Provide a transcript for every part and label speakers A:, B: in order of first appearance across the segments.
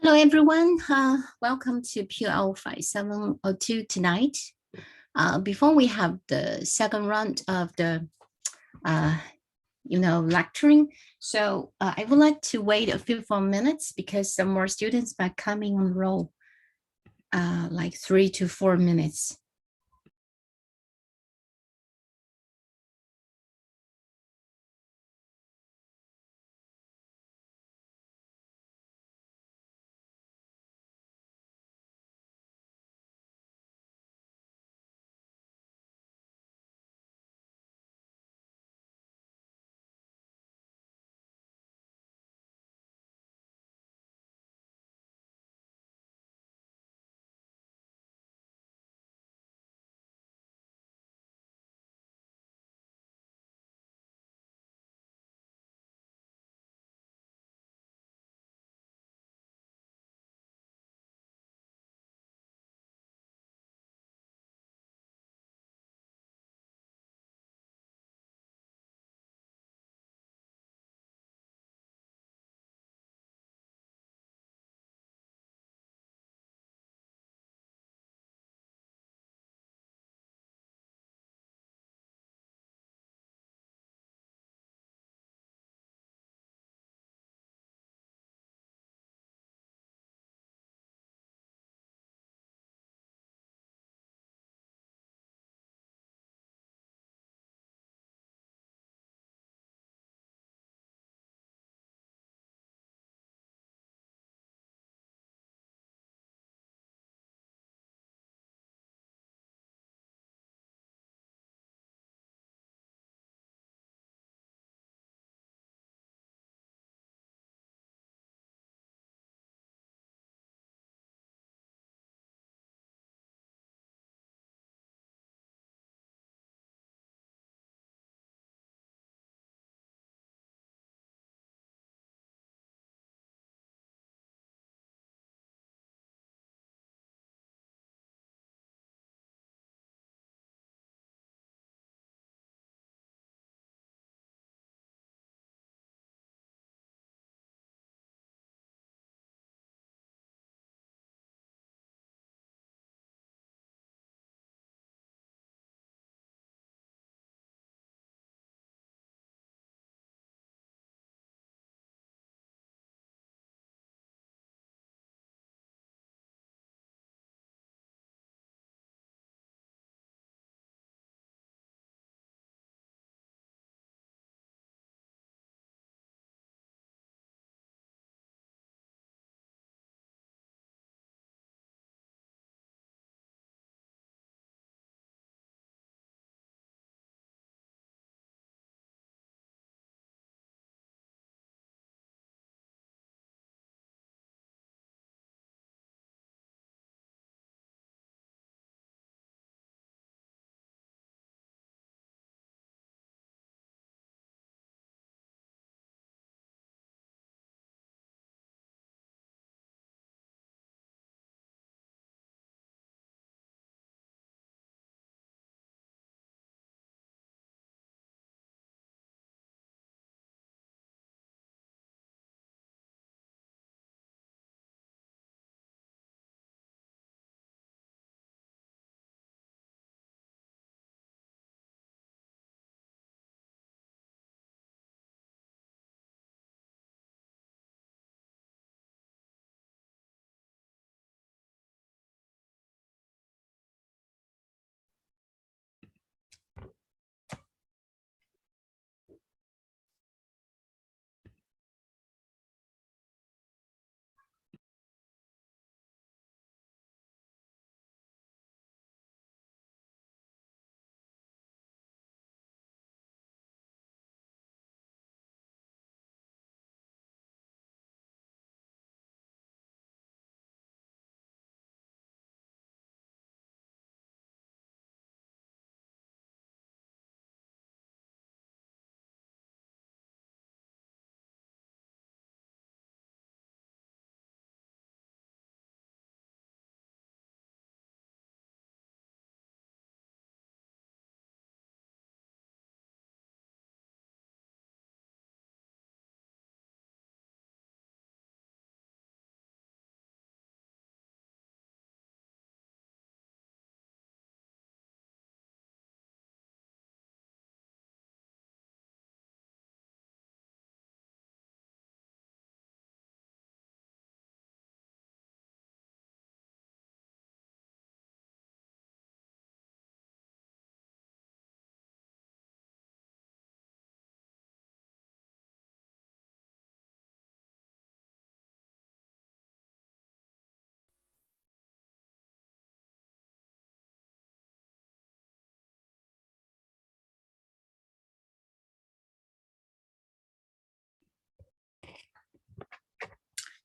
A: Hello, everyone. Welcome to POL5702 tonight. Before we have the second round of the, lecturing, so I would like to wait a few more minutes because some more students are coming on roll, like 3 to 4 minutes.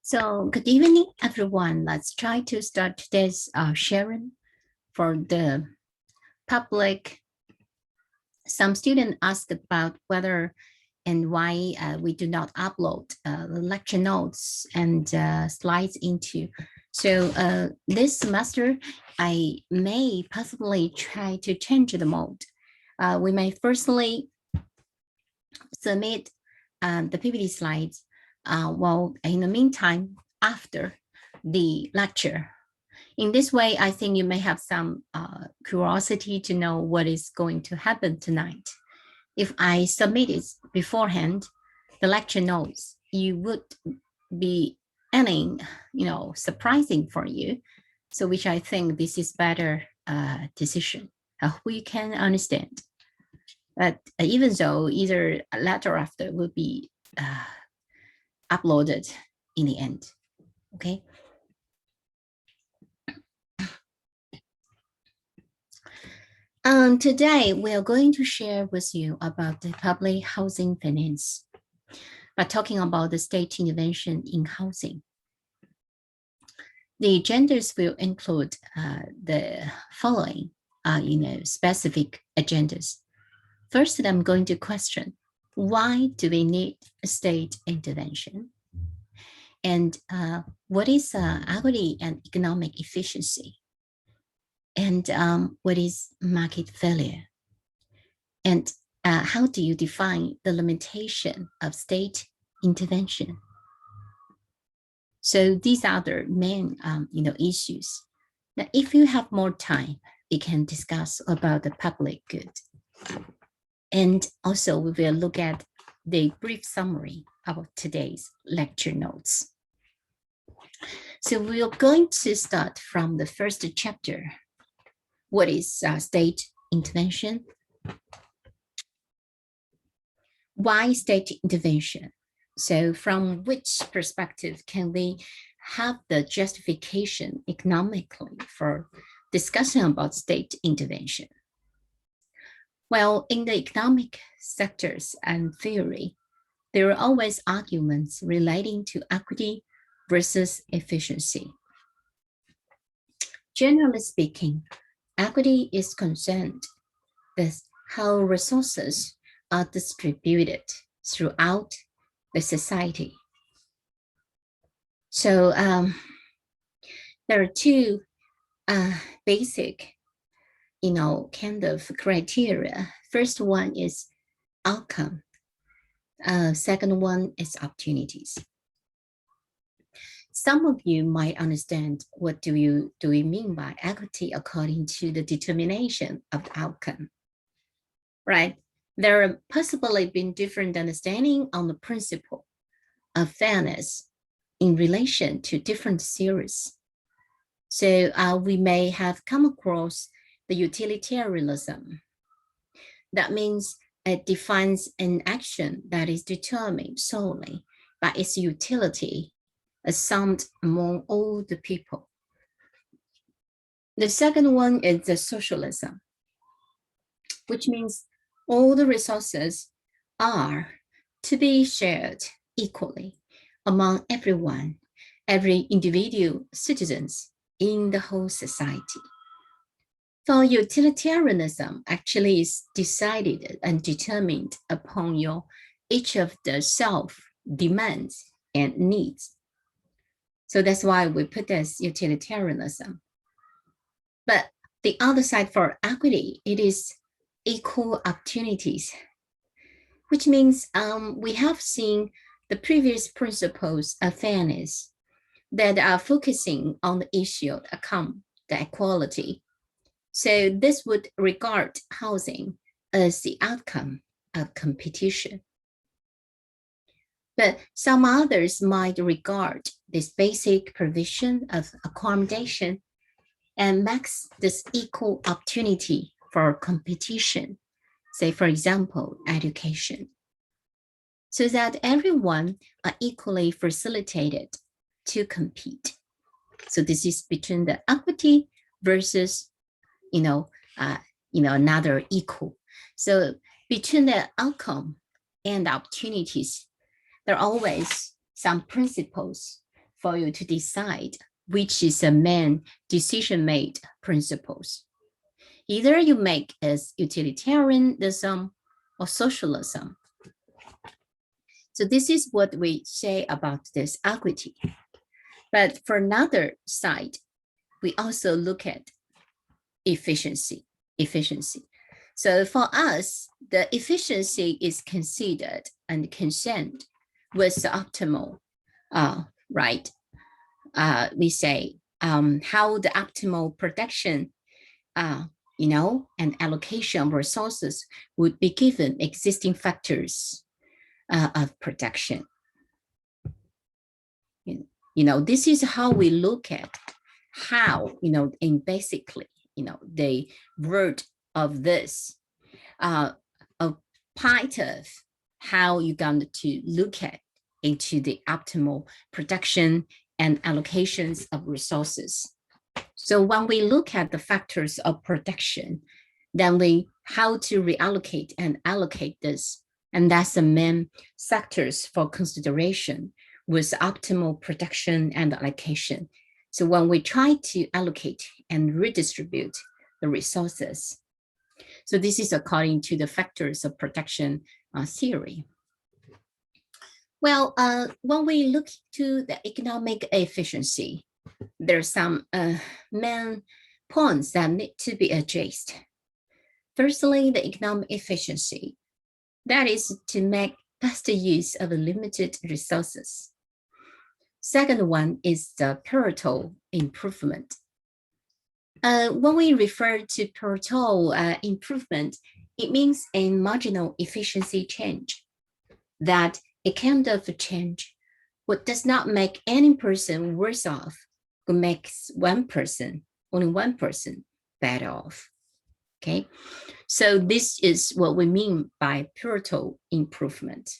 A: So good evening, everyone. Let's try to start today's sharing for the public. Some students asked about whether and why we do not upload the lecture notes and slides into. So this semester, I may possibly try to change the mode. We may firstly submit the PPT slides while in the meantime, after the lecture. In this way, I think you may have some curiosity to know what is going to happen tonight. If I submit it beforehand, the lecture notes, you would be any, surprising for you. So which I think this is better decision. We can understand. But even though either later or after will be uploaded in the end, okay? Today, we are going to share with you about the public housing finance by talking about the state intervention in housing. The agendas will include the following, specific agendas. First, I'm going to question, why do we need a state intervention? And what is equity and economic efficiency? And what is market failure? And how do you define the limitation of state intervention? So these are the main, issues. Now, if you have more time, we can discuss about the public good. And also we will look at the brief summary of today's lecture notes. So we are going to start from the first chapter. What is state intervention? Why state intervention? So from which perspective can we have the justification economically for discussing about state intervention? Well, in the economic sectors and theory, there are always arguments relating to equity versus efficiency. Generally speaking, equity is concerned with how resources are distributed throughout the society. So there are two basic, kind of criteria. First one is outcome. Second one is opportunities. Some of you might understand what do we mean by equity according to the determination of the outcome, right? There have possibly been different understanding on the principle of fairness in relation to different theories. So we may have come across the utilitarianism. That means it defines an action that is determined solely by its utility as summed among all the people. The second one is the socialism, which means all the resources are to be shared equally among everyone, every individual citizens in the whole society. For utilitarianism actually is decided and determined upon each of the self demands and needs. So that's why we put this utilitarianism. But the other side for equity, it is equal opportunities, which means we have seen the previous principles of fairness that are focusing on the issue of the equality. So this would regard housing as the outcome of competition. But some others might regard this basic provision of accommodation and makes this equal opportunity for competition, say, for example, education, so that everyone are equally facilitated to compete. So this is between the equity versus, another equal. So between the outcome and opportunities, there are always some principles for you to decide which is the main decision-made principles. Either you make as utilitarianism or socialism. So this is what we say about this equity. But for another side, we also look at efficiency. So for us, the efficiency is considered and concerned with the optimal, right? We say how the optimal production, and allocation of resources would be given existing factors of production. This is how we look at how, and basically, the word of this, a part of how you're going to look at into the optimal production and allocations of resources. So when we look at the factors of production, then how to reallocate and allocate this, and that's the main sectors for consideration with optimal production and allocation. So when we try to allocate and redistribute the resources, so this is according to the factors of production theory. Well, when we look to the economic efficiency, there are some main points that need to be addressed. Firstly, the economic efficiency, that is to make best use of limited resources. Second one is the Pareto improvement. When we refer to Pareto improvement, it means a marginal efficiency change, that a kind of change what does not make any person worse off, but makes only one person better off. Okay, so this is what we mean by Pareto improvement.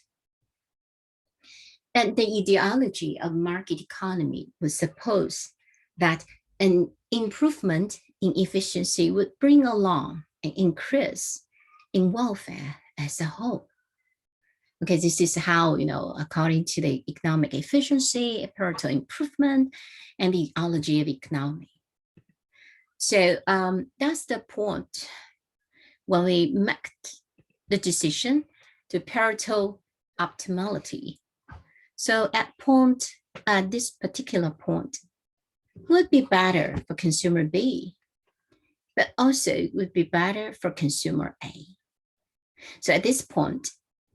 A: And the ideology of market economy would suppose that an improvement in efficiency would bring along an increase in welfare as a whole. Okay, this is how, according to the economic efficiency, Pareto improvement, and the ideology of economy. So that's the point when we make the decision to Pareto optimality. So at this particular point, would be better for consumer B, but also would be better for consumer A. So at this point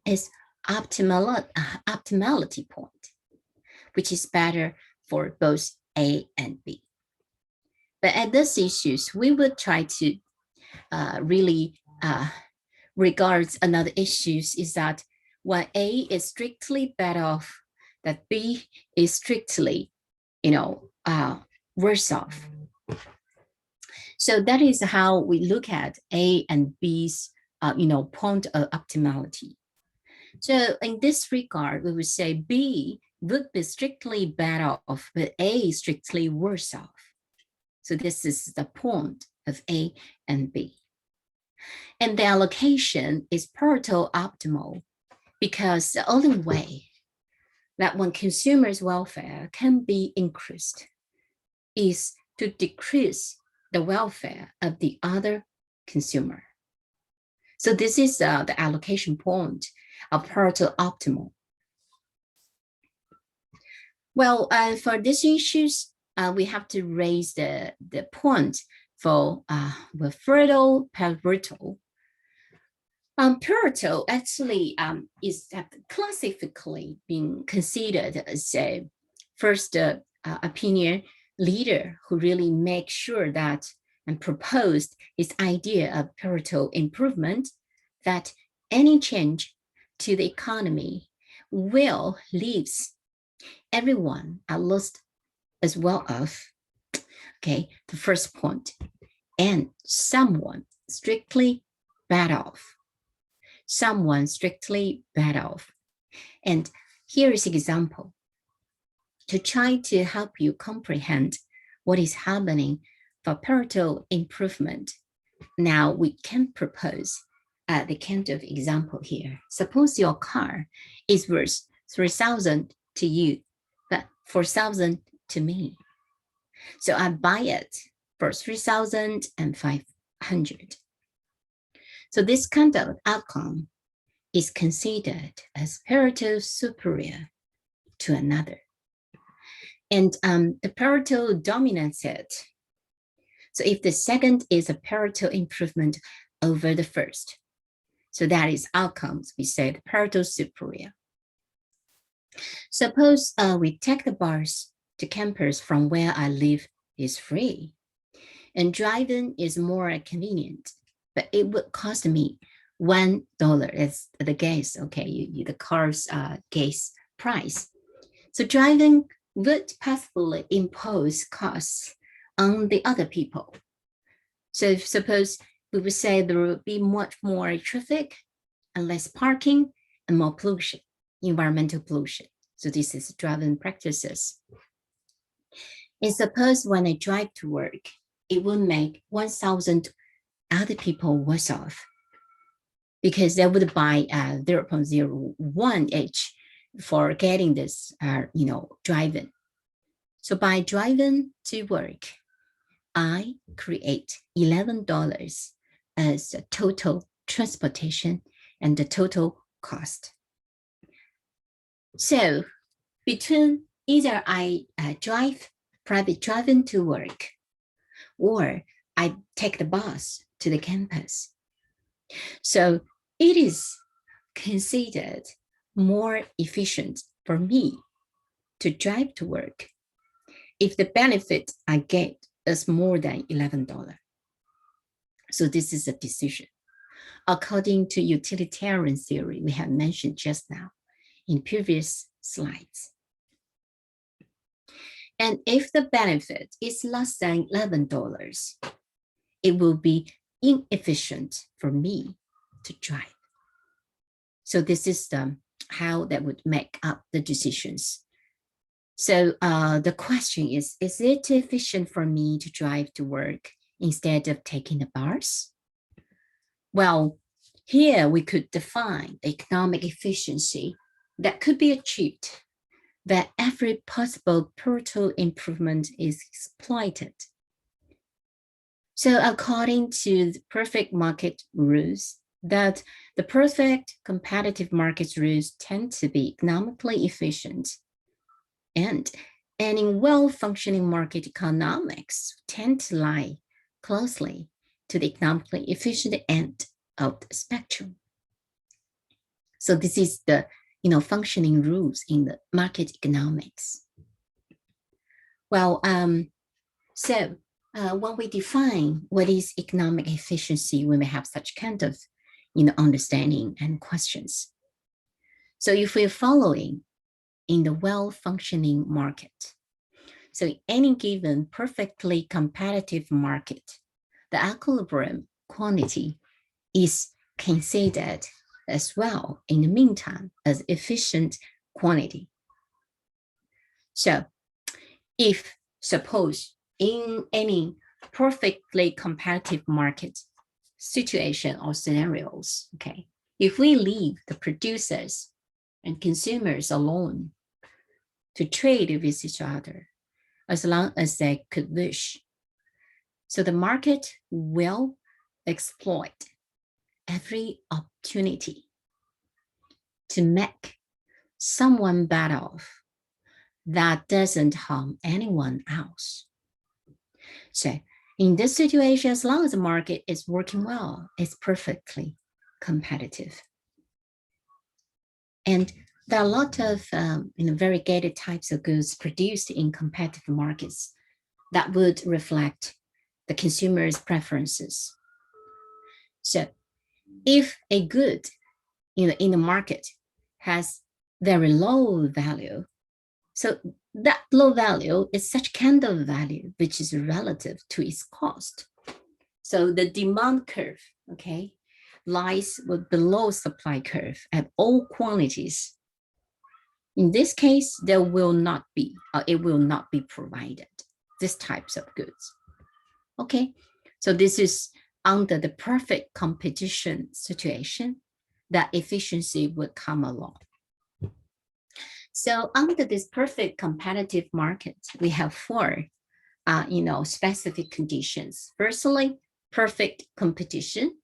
A: is optimality point, which is better for both A and B. But at these issues, we would try to really regard another issues is that when A is strictly better off, that B is strictly, worse off. So that is how we look at A and B's, point of optimality. So in this regard, we would say B would be strictly better off, but A strictly worse off. So this is the point of A and B. And the allocation is Pareto optimal because the only way that when consumers' welfare can be increased is to decrease the welfare of the other consumer. So this is the allocation point of Pareto optimal. Well, for these issues, we have to raise the point for Wilfredo Pareto. Pareto actually is classically being considered as a first opinion leader who really makes sure that and proposed his idea of Pareto improvement, that any change to the economy will leave everyone at least as well off. Okay, the first point, and someone strictly bad off. Someone strictly bad off. And here is an example to try to help you comprehend what is happening for Pareto improvement. Now we can propose the kind of example here. Suppose your car is worth 3,000 to you, but 4,000 to me. So I buy it for 3,500. So this kind of outcome is considered as Pareto superior to another. And the Pareto dominance set. So if the second is a Pareto improvement over the first, so that is outcomes, we say the Pareto superior. Suppose we take the bus to campus from where I live is free, and driving is more convenient, but it would cost me $1 as the gas, okay, the car's gas price. So driving would possibly impose costs on the other people. So suppose we would say there will be much more traffic and less parking and more pollution, environmental pollution. So this is driving practices. And suppose when I drive to work, it will make 1,000 other people worse off because they would buy 0.01 each for getting this, driving. So by driving to work, I create $11 as the total transportation and the total cost. So between either I drive private driving to work or I take the bus to the campus. So it is considered more efficient for me to drive to work if the benefit I get is more than $11. So this is a decision. According to utilitarian theory, we have mentioned just now in previous slides. And if the benefit is less than $11, it will be inefficient for me to drive. So this is how that would make up the decisions. So the question is it efficient for me to drive to work instead of taking the bus? Well, here we could define the economic efficiency that could be achieved that every possible Pareto improvement is exploited. So according to the perfect market rules, that the perfect competitive market rules tend to be economically efficient, and in well-functioning market economics tend to lie closely to the economically efficient end of the spectrum. So this is the functioning rules in the market economics. Well, so when we define what is economic efficiency, we may have such kind of understanding and questions. So if we're following in the well-functioning market, so any given perfectly competitive market, the equilibrium quantity is considered as well in the meantime as efficient quantity. So if suppose in any perfectly competitive market situation or scenarios, okay, if we leave the producers and consumers alone to trade with each other as long as they could wish, so the market will exploit every opportunity to make someone better off that doesn't harm anyone else. So in this situation, as long as the market is working well, it's perfectly competitive. And there are a lot of variegated types of goods produced in competitive markets that would reflect the consumer's preferences. So if a good in the market has very low value, so that low value is such kind of value which is relative to its cost. So the demand curve, okay, lies below supply curve at all quantities. In this case, there will not be, it will not be provided, these types of goods. Okay, so this is under the perfect competition situation that efficiency would come along. So under this perfect competitive market, we have four specific conditions. Firstly, perfect competition,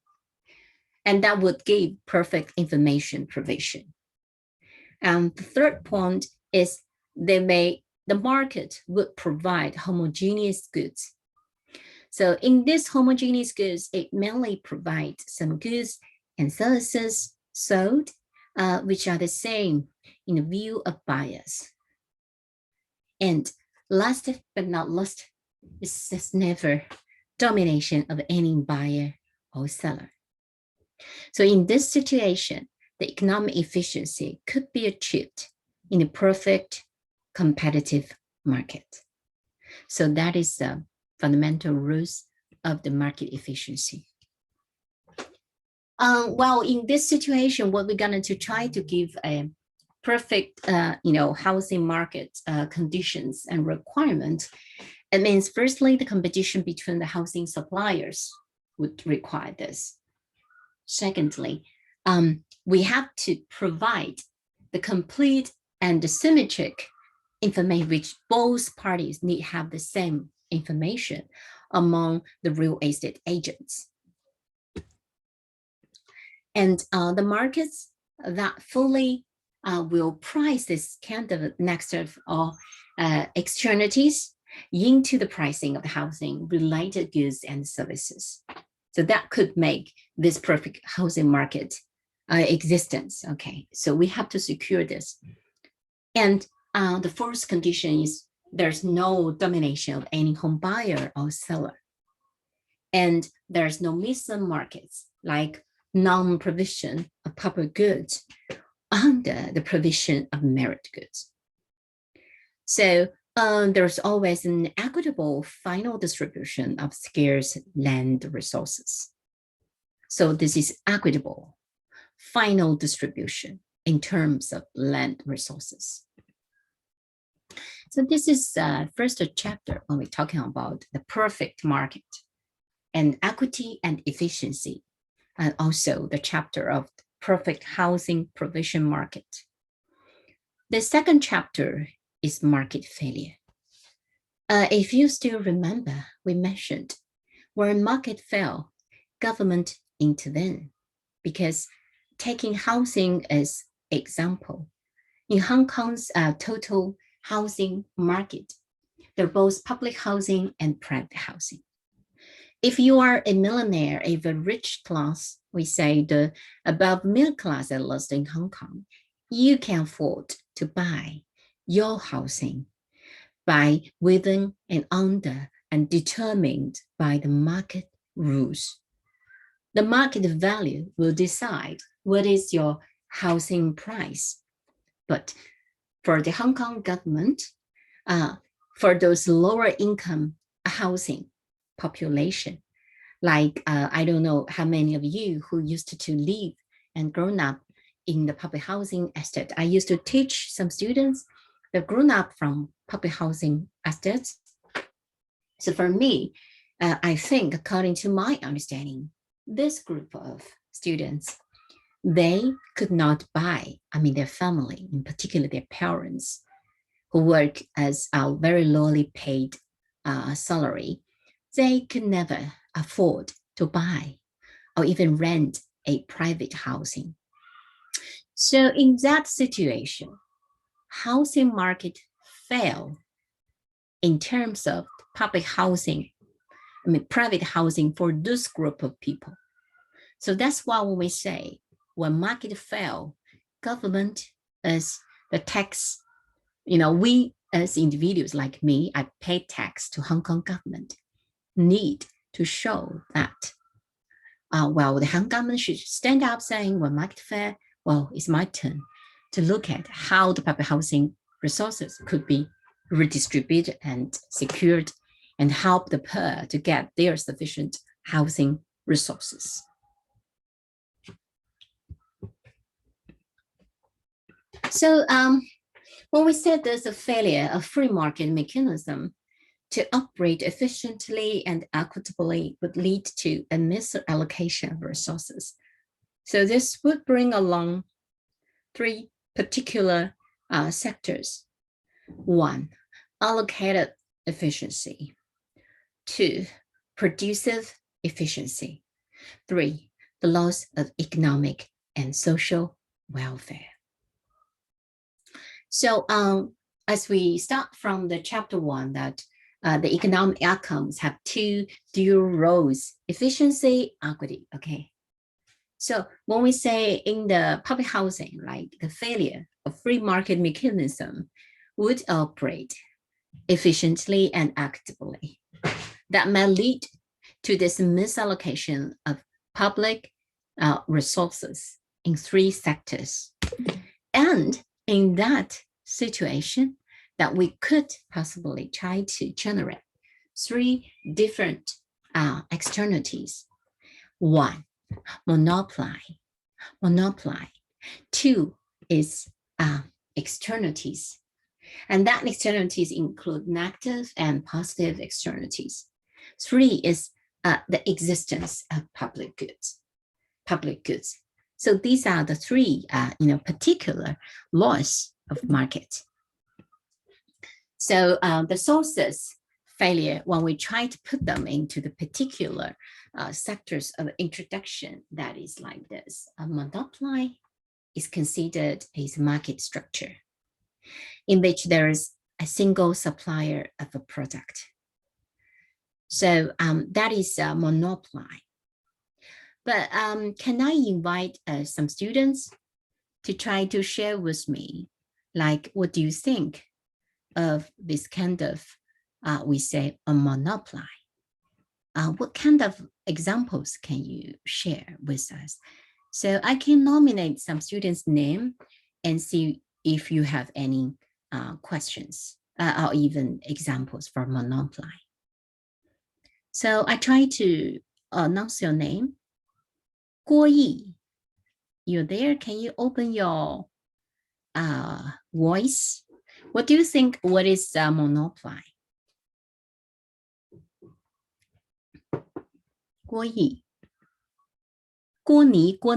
A: and that would give perfect information provision. And the third point is the market would provide homogeneous goods. So in this homogeneous goods, it mainly provides some goods and services sold, which are the same in the view of buyers. And last but not least, it's just never domination of any buyer or seller. So in this situation, the economic efficiency could be achieved in a perfect competitive market. So that is the fundamental rules of the market efficiency. Well, in this situation, what we're going to try to give a perfect, housing market conditions and requirements. It means, firstly, the competition between the housing suppliers would require this. Secondly, we have to provide the complete and the symmetric information which both parties need to have the same information among the real estate agents. And the markets that fully will price this kind of next of externalities into the pricing of the housing related goods and services. So that could make this perfect housing market existence. Okay, so we have to secure this. And the first condition is there's no domination of any home buyer or seller. And there's no misaligned markets like non-provision of public goods under the provision of merit goods. So there's always an equitable final distribution of scarce land resources. So this is equitable final distribution in terms of land resources. So this is first chapter when we're talking about the perfect market and equity and efficiency, and also the chapter of perfect housing provision market. The second chapter is market failure. If you still remember, we mentioned where market fail, government intervene, because taking housing as example, in Hong Kong's total housing market, they're both public housing and private housing. If you are a millionaire, a very rich class, we say the above middle class at least in Hong Kong, you can afford to buy your housing by within and under and determined by the market rules. The market value will decide what is your housing price. But for the Hong Kong government, for those lower income housing population, like I don't know how many of you who used to live and grown up in the public housing estate. I used to teach some students that grown up from public housing estates. So for me, I think according to my understanding, this group of students, they could not buy, their family, in particular their parents, who work as a very lowly paid salary, they could never afford to buy or even rent a private housing. So in that situation, housing market fail in terms of public housing, private housing for this group of people. So that's why when we say when market fail, government as the tax, we as individuals like me, I pay tax to Hong Kong government, need to show that, the Hong Kong government should stand up saying when market fail, well, it's my turn to look at how the public housing resources could be redistributed and secured and help the poor to get their sufficient housing resources. So when we said there's a failure of free market mechanism to operate efficiently and equitably would lead to a misallocation of resources. So this would bring along three particular sectors. 1, allocated efficiency. 2, producive efficiency. 3, the loss of economic and social welfare. So as we start from the chapter 1, that the economic outcomes have 2 dual roles, efficiency, equity, okay? So when we say in the public housing, right, the failure of free market mechanism would operate efficiently and equitably, that may lead to this misallocation of public resources in 3 sectors. And in that situation, that we could possibly try to generate 3 different externalities. 1, monopoly. 2 is externalities. And that externalities include negative and positive externalities. 3 is the existence of public goods. So these are the 3, particular laws of market. So the sources failure, when we try to put them into the particular sectors of introduction, that is like this. A monopoly is considered as market structure in which there is a single supplier of a product. So that is a monopoly. But can I invite some students to try to share with me, like, what do you think of this kind of, we say, a monopoly? What kind of examples can you share with us? So I can nominate some students' name and see if you have any questions or even examples for monopoly. So I try to announce your name. Guo Yi, you're there. Can you open your voice? What do you think? What is monopoly? Guo Yi. Guo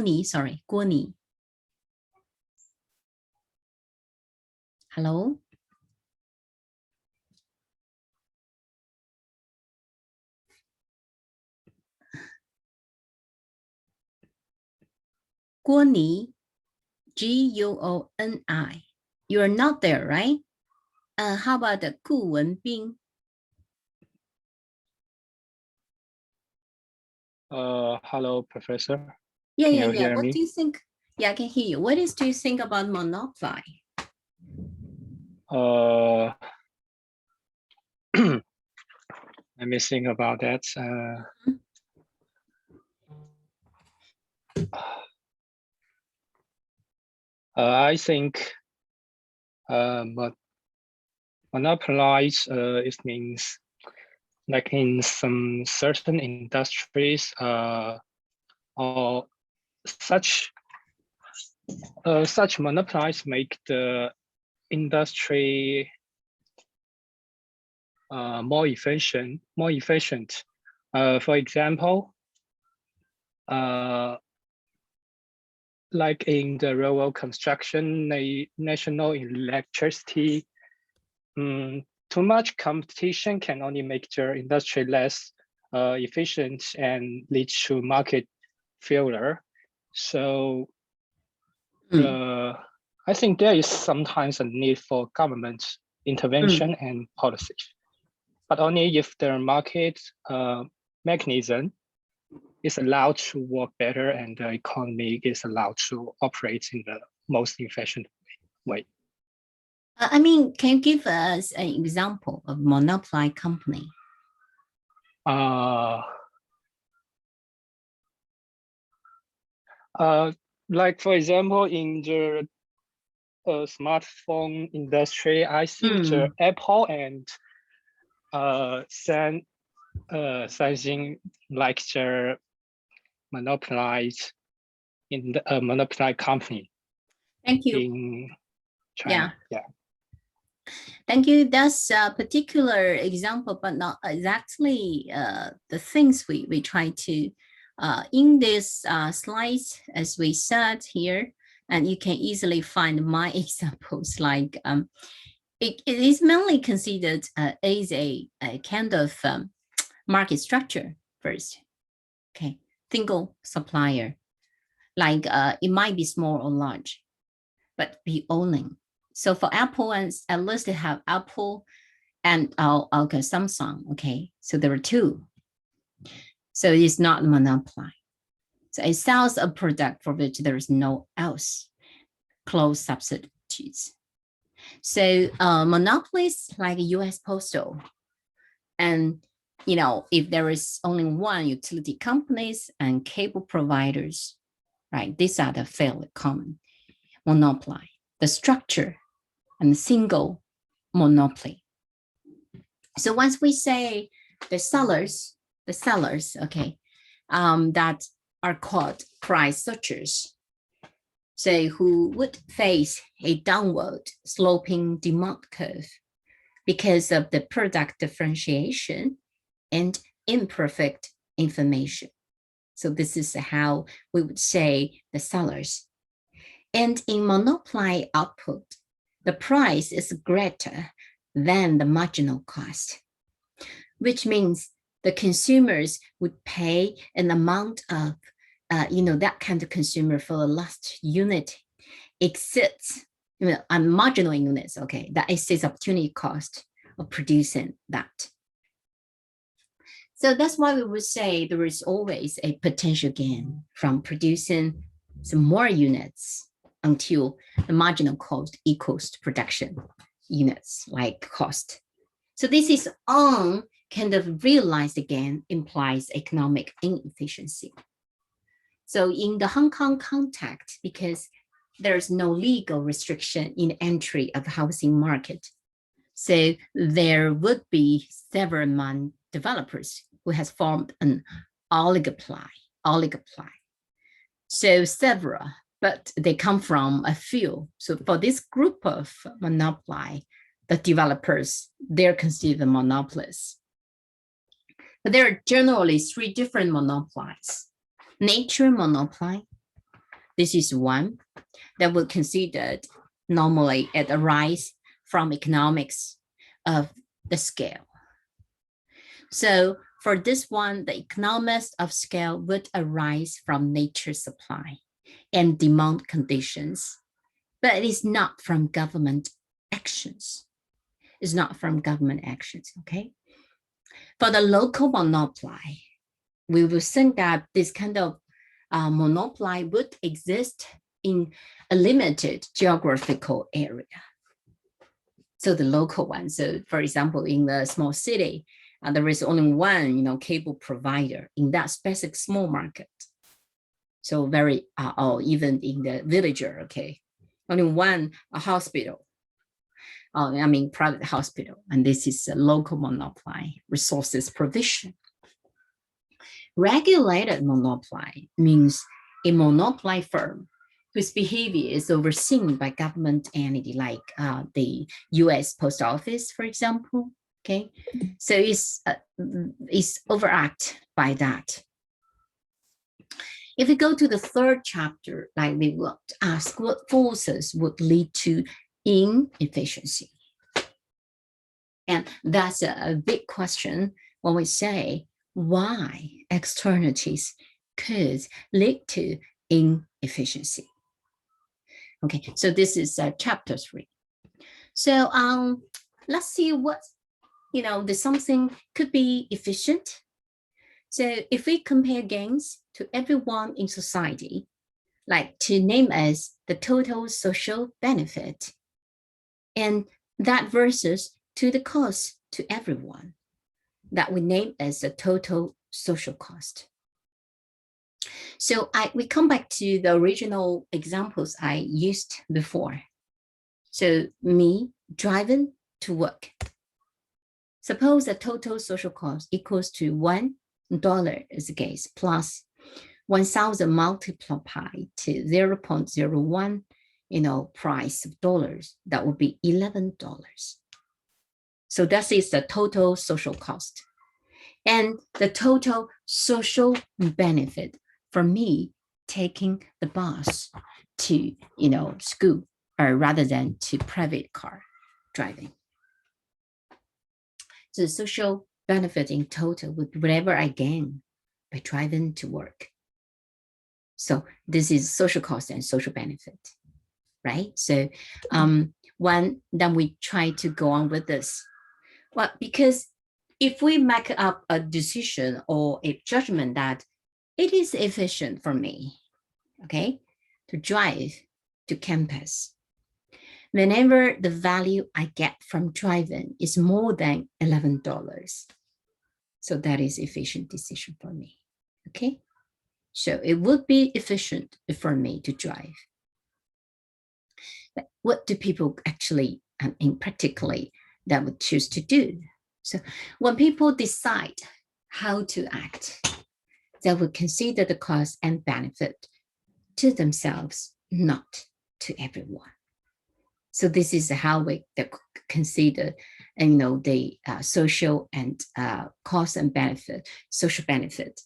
A: Ni, sorry, Guo Ni. Hello? Guo Ni, G-U-O-N-I. You're not there, right? How about the Gu Wenbing?
B: Hello, Professor.
A: Yeah,
B: can
A: yeah,
B: you
A: yeah.
B: hear
A: What
B: me?
A: do you think? Yeah, I can hear you. What do you think about monopoly?
B: Let me think about that. I think monopolize it means like in some certain industries or such monopolies make the industry more efficient. For example, like in the railroad construction, national electricity, too much competition can only make the industry less efficient and lead to market failure. So I think there is sometimes a need for government intervention and policy, but only if the market mechanism is allowed to work better and the economy is allowed to operate in the most efficient way.
A: I mean, can you give us an example of monopoly company?
B: Like for example, in the smartphone industry, I think the Apple and Samsung like the monopolized in the monopoly company.
A: Thank you.
B: In China. Yeah.
A: Thank you. That's a particular example, but not exactly the things we try to in this slides, as we said here, And you can easily find my examples like it is mainly considered as a kind of market structure first. Okay, single supplier, like it might be small or large, but be owning. So for Apple, and at least they have Apple and okay, Samsung. Okay, so there are two. So it's not monopoly. So it sells a product for which there is no else close substitutes. So monopolies like U.S. Postal, and if there is only one utility companies and cable providers, right? These are the fairly common monopoly. The structure and single monopoly. So once we say the sellers, okay, that are called price searchers, so who would face a downward sloping demand curve because of the product differentiation and imperfect information. So this is how we would say the sellers. And in monopoly output, the price is greater than the marginal cost, which means the consumers would pay an amount of, that kind of consumer for the last unit exceeds, marginal units, okay, that exceeds opportunity cost of producing that. So that's why we would say there is always a potential gain from producing some more units until the marginal cost equals to production units like cost. So this is on kind of realized again implies economic inefficiency. So in the Hong Kong context, because there's no legal restriction in entry of housing market, so there would be several developers who has formed an oligopoly. So several, but they come from a few. So for this group of monopoly, the developers, they're considered monopolists. But there are generally three different monopolies. Nature monopoly, this is one that would considered normally it arise from economics of the scale. So for this one, the economics of scale would arise from nature supply and demand conditions, but it is not from government actions. It's not from government actions, okay? For the local monopoly, we will think that this kind of monopoly would exist in a limited geographical area. So the local one, so for example, in the small city, there is only one, cable provider in that specific small market. So very, or even in the villager, okay, only one hospital. Private hospital, and this is a local monopoly resources provision. Regulated monopoly means a monopoly firm whose behavior is overseen by government entity like the U.S. Post Office, for example. Okay, so it's overact by that. If we go to the third chapter, like we will ask what forces would lead to inefficiency. And that's a big question when we say why externalities could lead to inefficiency. Okay, so this is chapter 3. So let's see what, there's something could be efficient. So if we compare gains to everyone in society, like to name as the total social benefit, and that versus to the cost to everyone, that we name as the total social cost. So we come back to the original examples I used before. So me driving to work. Suppose the total social cost equals to $1 is the case, plus 1,000 multiplied to 0.01, price of dollars, that would be $11. So that is the total social cost. And the total social benefit for me taking the bus to, school, or rather than to private car driving. So the social benefit in total would be whatever I gain by driving to work. So this is social cost and social benefit, right? So when then we try to go on with this. Well, because if we make up a decision or a judgment that it is efficient for me, okay, to drive to campus, whenever the value I get from driving is more than $11, so that is efficient decision for me, okay? So it would be efficient for me to drive. But what do people actually, practically, that would choose to do? So when people decide how to act, they would consider the cost and benefit to themselves, not to everyone. So this is how we consider, the social and cost and benefit, social benefit.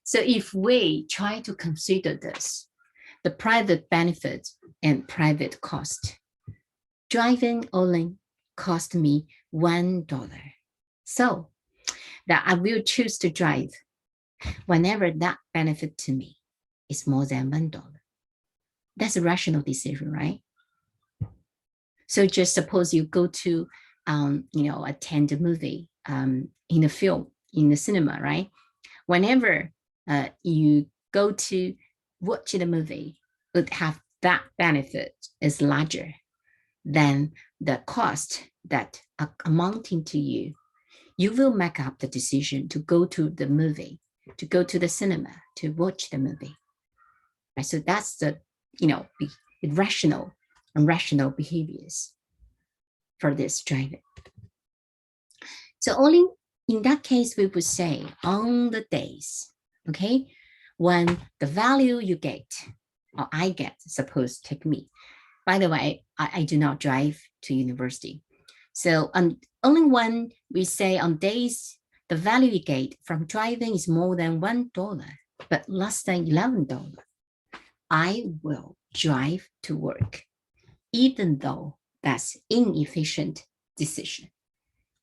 A: So if we try to consider this, the private benefit and private cost, driving only cost me $1. So that I will choose to drive whenever that benefit to me is more than $1. That's a rational decision, right? So just suppose you go to, attend a movie in a film, in the cinema, right? Whenever you go to watch the movie, would have that benefit is larger than the cost that amounting to you, you will make up the decision to go to the movie, to go to the cinema, to watch the movie. Right? So that's the, irrational and rational behaviors for this driving. So only in that case, we would say on the days, okay, when the value you get, or I get, suppose take me. By the way, I do not drive to university. So only when we say on days, the value you get from driving is more than $1, but less than $11, I will drive to work, even though that's inefficient decision.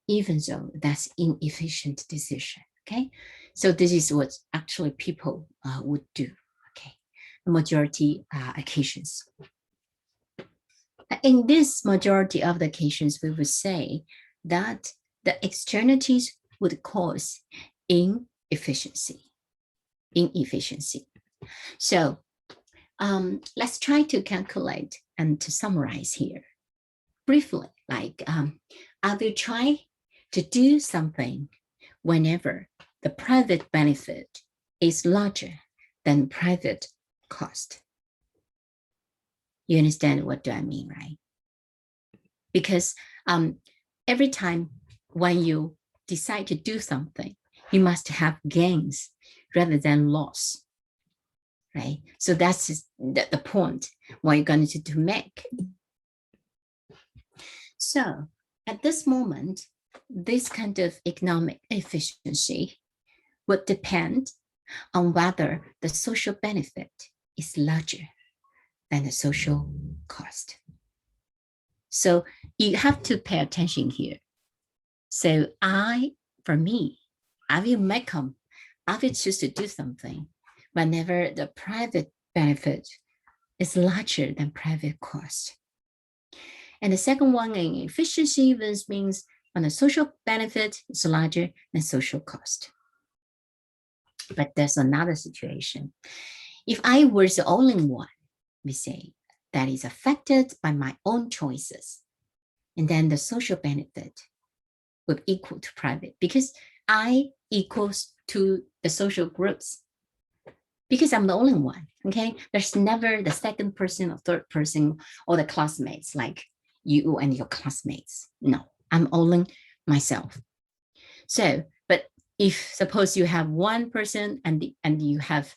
A: Even though that's inefficient decision, okay? So this is what actually people would do, okay? The majority occasions. In this majority of the occasions, we would say that the externalities would cause inefficiency. So let's try to calculate and to summarize here briefly, like I will try to do something whenever the private benefit is larger than private cost. You understand what do I mean, right? Because every time when you decide to do something, you must have gains rather than loss, right? So that's the point what you're going to make. So at this moment, this kind of economic efficiency would depend on whether the social benefit is larger than the social cost. So you have to pay attention here. So for me, I will choose to do something whenever the private benefit is larger than private cost. And the second one in efficiency means when the social benefit is larger than social cost. But there's another situation. If I was the only one, we say, that is affected by my own choices, and then the social benefit would equal to private because I equals to the social groups because I'm the only one, okay? There's never the second person or third person or the classmates like you and your classmates. No, I'm only myself. So, but if suppose you have one person and you have,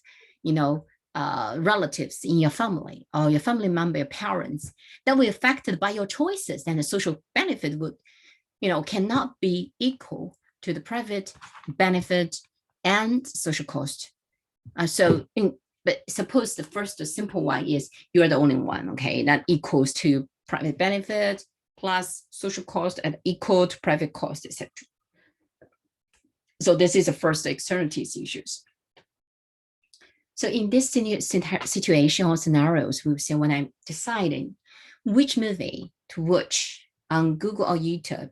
A: relatives in your family or your family member, your parents, that will be affected by your choices, then the social benefit would, cannot be equal to the private benefit and social cost. So but suppose the first, the simple one is you're the only one, okay? That equals to private benefit plus social cost and equal to private cost, etc. So this is the first externalities issues. So in this situation or scenarios, we say when I'm deciding which movie to watch on Google or YouTube,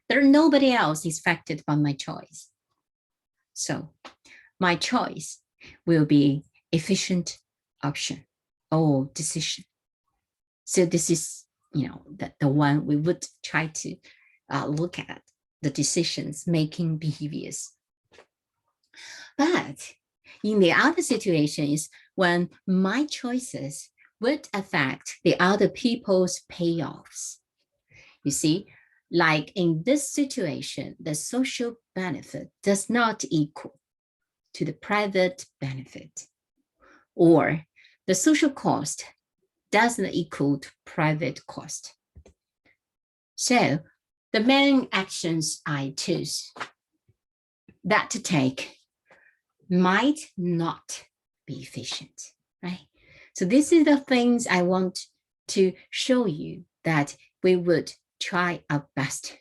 A: there nobody else is affected by my choice. So my choice will be efficient option or decision. So this is, the one we would try to look at the decisions making behaviors. But in the other situation is when my choices would affect the other people's payoffs. You see, like in this situation, the social benefit does not equal to the private benefit, or the social cost doesn't equal to private cost. So the main actions I choose that to take might not be efficient, right? So this is the things I want to show you, that we would try our best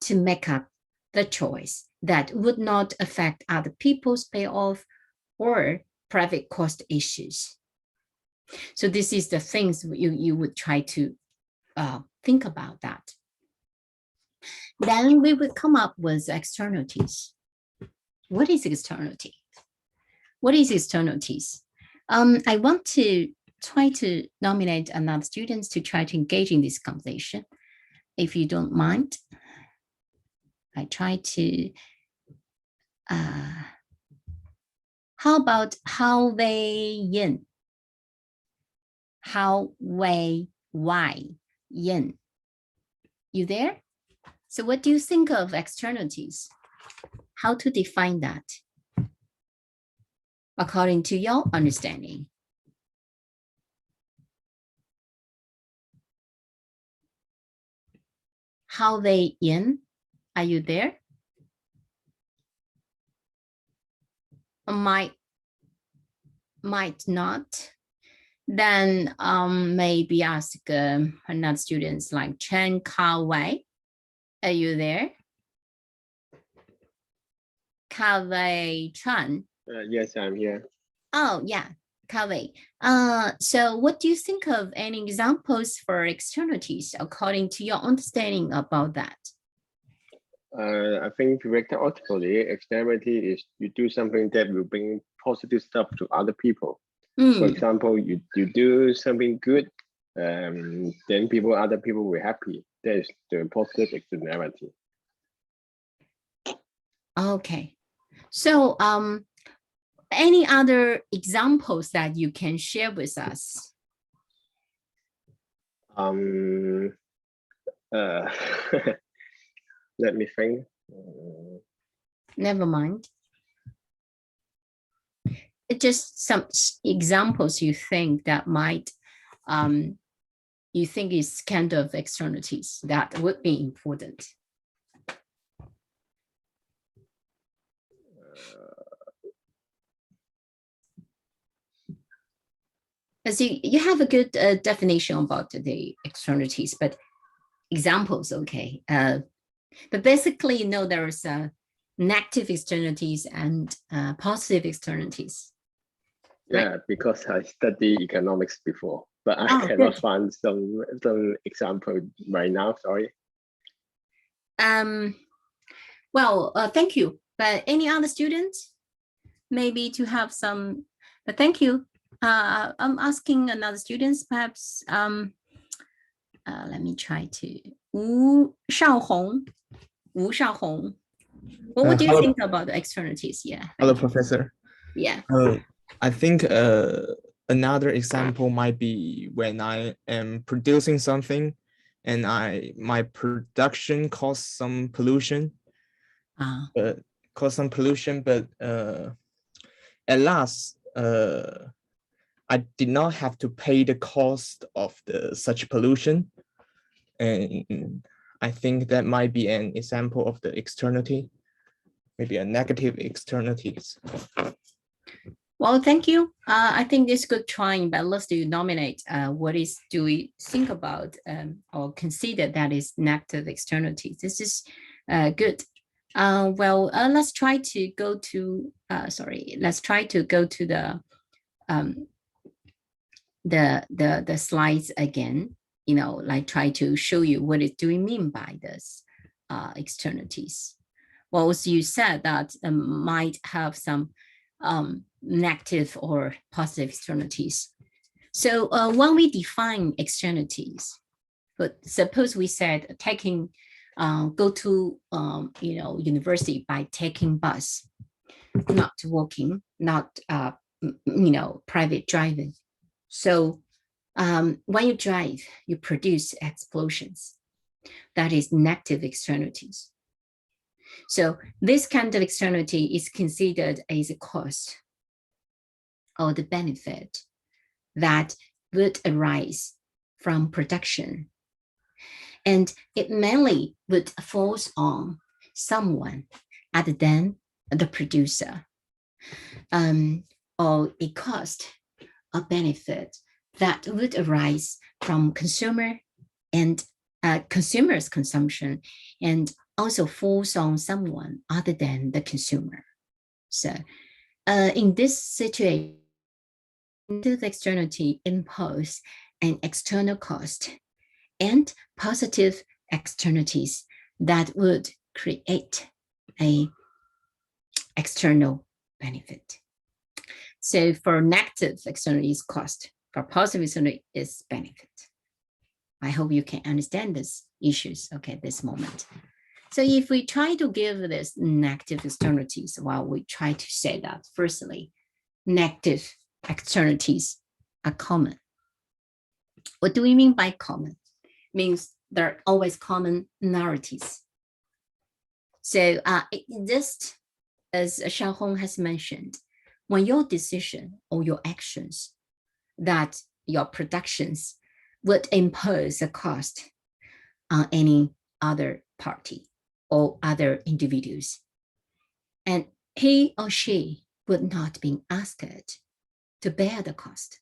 A: to make up the choice that would not affect other people's payoff or private cost issues. So this is the things you would try to think about that. Then we would come up with externalities. What is externality? What is externalities? I want to try to nominate another students to try to engage in this conversation. If you don't mind, I try to, how about how they yin? How way why yin? You there? So what do you think of externalities? How to define that according to your understanding? How they yin? Are you there? Might not. Then maybe ask another students like Chen Ka Wei. Are you there? Ka Wei Chan.
C: Yes, I'm here.
A: Oh yeah, Ka Wei. So what do you think of any examples for externalities according to your understanding about that?
C: I think practically, externality is you do something that will bring positive stuff to other people. For example, you do something good, then other people will be happy. That is the positive externality.
A: Okay. So any other examples that you can share with us?
C: Let me think.
A: Never mind. It's just some examples you think that might, you think is kind of externalities that would be important. As you have a good definition about the externalities, but examples, okay. But basically, there's negative externalities and positive externalities.
C: Yeah, right? Because I studied economics before, but I cannot find some example right now. Sorry.
A: Well, thank you. But any other students, maybe to have some. But thank you. I'm asking another students, perhaps. Let me try to. Wu Shaohong. What would you think about the externalities? Yeah.
D: Hello, Professor.
A: Yeah.
D: I think another example might be when I am producing something and my production caused some pollution. But at last I did not have to pay the cost of such pollution. And I think that might be an example of the externality, maybe a negative externalities.
A: Well, thank you. I think it's good trying, but let's denominate do we think about or consider that is negative externalities. This is good. Let's try to go to let's try to go to the slides again. Like try to show you do we mean by this externalities. Well, as you said, that might have some negative or positive externalities. So when we define externalities, but suppose we said go to university by taking bus, not walking, not private driving. So when you drive, you produce explosions. That is negative externalities. So this kind of externality is considered as a cost or the benefit that would arise from production. And it mainly would fall on someone other than the producer, or a cost or benefit that would arise from consumer and consumer's consumption, and also falls on someone other than the consumer. So in this situation, the externality impose an external cost and positive externalities that would create a external benefit. So for negative externalities, cost. For positive externality is benefit. I hope you can understand these issues, okay, at this moment. So if we try to give this negative externalities, we try to say that, firstly, negative externalities are common. What do we mean by common? It means there are always commonalities. So just as Xiaohong has mentioned, when your decision or your actions that your productions would impose a cost on any other party or other individuals, and he or she would not be asked to bear the cost.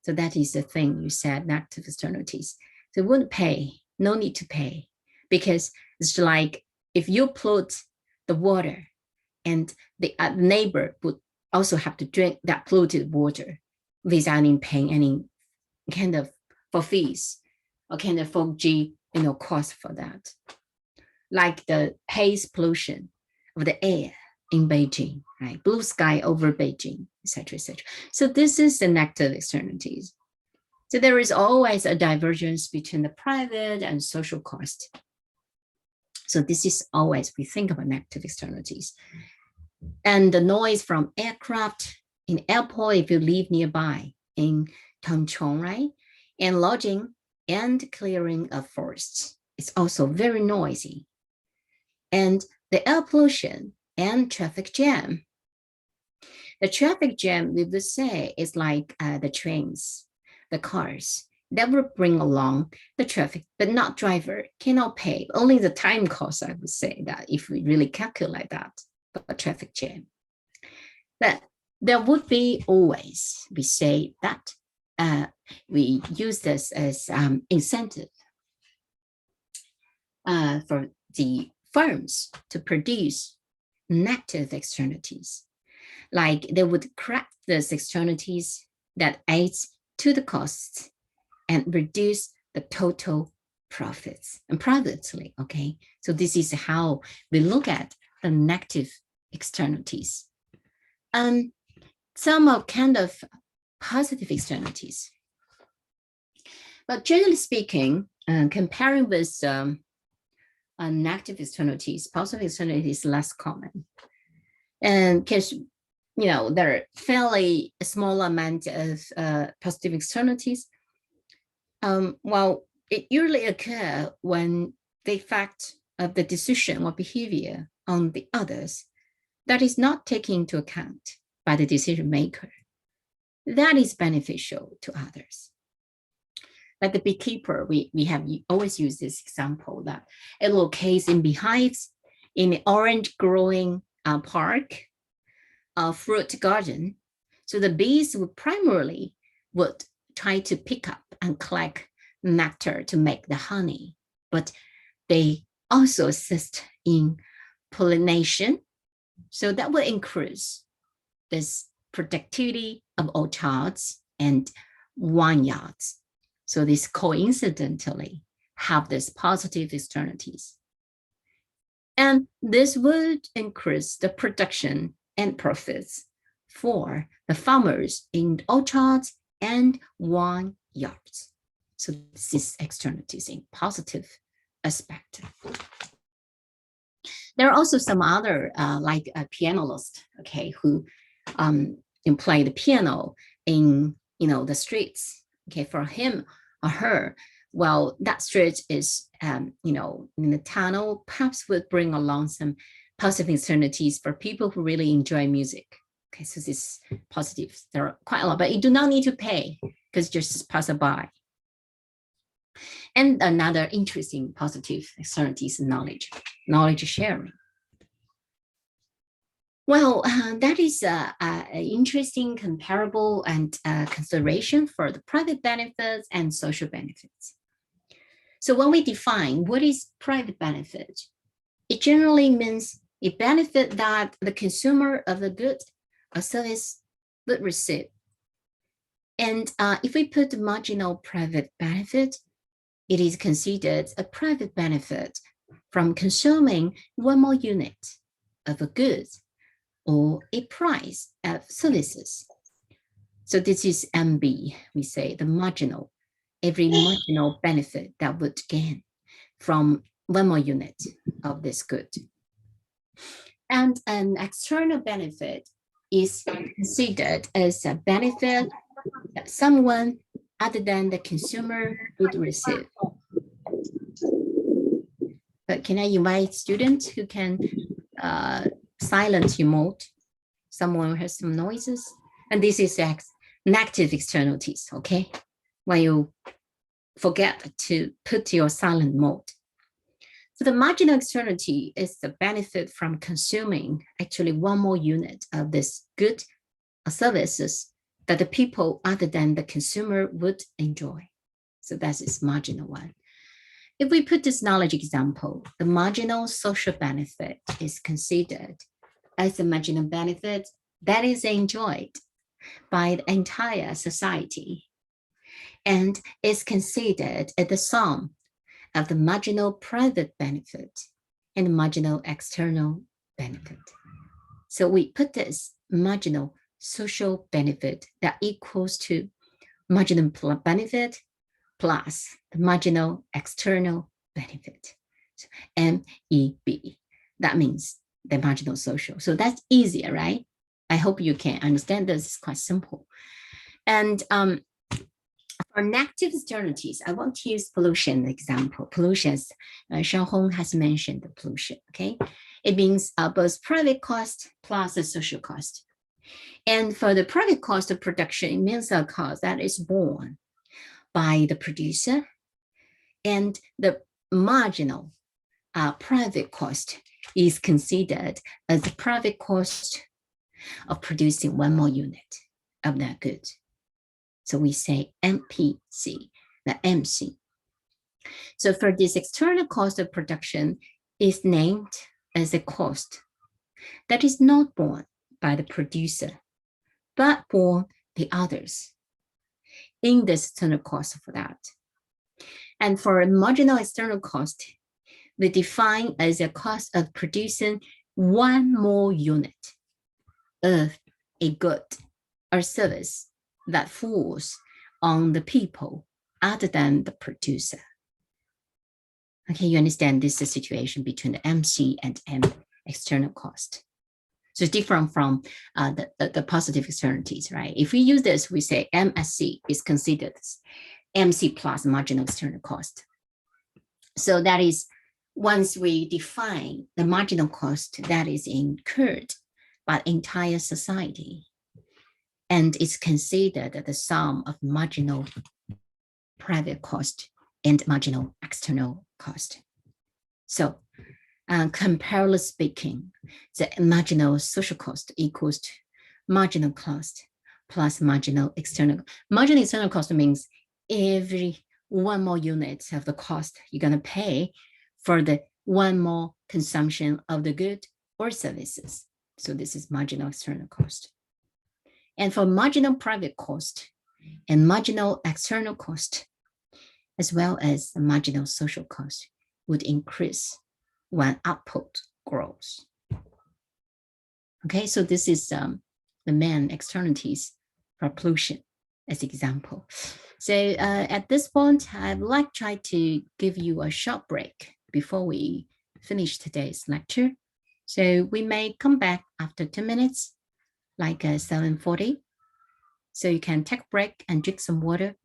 A: So that is the thing you said, negative externalities. They wouldn't pay, no need to pay, because it's like if you pollute the water and the neighbor would also have to drink that polluted water without paying any kind of for fees or kind of 4G cost for that. Like the haze pollution of the air in Beijing, right? Blue sky over Beijing, etc., etc. So this is the negative externalities. So there is always a divergence between the private and social cost. So this is always, we think about negative externalities. And the noise from aircraft in airport, if you live nearby in Tongchong, right? And lodging and clearing of forests, it's also very noisy. And the air pollution and traffic jam. The traffic jam, we would say, is like the trains, the cars that will bring along the traffic, but not driver, cannot pay. Only the time cost, I would say, that if we really calculate that, for traffic jam. But there would be always, we say that we use this as incentive for the firms to produce negative externalities. Like they would correct these externalities that adds to the costs and reduce the total profits and privately, okay? So this is how we look at the negative externalities. Some are kind of positive externalities. But generally speaking, comparing with negative externalities, positive externalities is less common. And because there are fairly small amount of positive externalities. It usually occurs when the effect of the decision or behavior on the others that is not taken into account by the decision maker. That is beneficial to others. Like the beekeeper, we have always used this example that it locates in beehives in the orange growing park. fruit garden. So the bees would primarily try to pick up and collect nectar to make the honey, but they also assist in pollination. So that will increase this productivity of orchards and vineyards. So this coincidentally have these positive externalities. And this would increase the production and profits for the farmers in orchards and vineyards. So this is externalities in positive aspect. There are also some other like a pianist, okay, who play the piano in the streets. Okay, for him or her, well, that street is in the tunnel, perhaps would bring along some positive externalities for people who really enjoy music. Okay, so this positive, there are quite a lot, but you do not need to pay because just pass by. And another interesting positive externality is knowledge sharing. Well, that is an interesting comparable and consideration for the private benefits and social benefits. So when we define what is private benefit, it generally means a benefit that the consumer of the good or service would receive. And if we put the marginal private benefit, it is considered a private benefit from consuming one more unit of a good or a price of services. So this is MB, we say the marginal, every marginal benefit that would gain from one more unit of this good. And an external benefit is considered as a benefit that someone other than the consumer would receive. But can I invite students who can silence your mode? Someone has some noises. And this is negative externalities, okay? When you forget to put your silent mode. So the marginal externality is the benefit from consuming actually one more unit of this good or services that the people other than the consumer would enjoy. So that is marginal one. If we put this knowledge example, the marginal social benefit is considered as a marginal benefit that is enjoyed by the entire society and is considered as the sum of the marginal private benefit and marginal external benefit. So we put this marginal social benefit that equals to marginal benefit plus the marginal external benefit, so MEB. That means the marginal social. So that's easier, right? I hope you can understand this. It's quite simple. And for negative externalities, I want to use pollution example. Pollution, Xiaohong has mentioned the pollution, okay? It means both private cost plus the social cost. And for the private cost of production, it means a cost that is borne by the producer, and the marginal private cost is considered as the private cost of producing one more unit of that good. So we say MPC, the MC. So for this external cost of production is named as a cost that is not borne by the producer, but borne the others in this external cost for that. And for a marginal external cost, we define as a cost of producing one more unit of a good or service that falls on the people other than the producer. Okay, you understand this is the situation between the MC and M external cost. So it's different from the positive externalities, right? If we use this, we say MSC is considered MC plus marginal external cost. So that is once we define the marginal cost that is incurred by the entire society, and it's considered the sum of marginal private cost and marginal external cost. So comparatively speaking, the marginal social cost equals to marginal cost plus marginal external. Marginal external cost means every one more unit of the cost you're going to pay for the one more consumption of the good or services. So this is marginal external cost. And for marginal private cost and marginal external cost, as well as the marginal social cost, would increase when output grows. Okay, so this is the main externalities for pollution as example. So at this point, I'd like to try to give you a short break before we finish today's lecture. So we may come back after 10 minutes, like 7:40. So you can take a break and drink some water.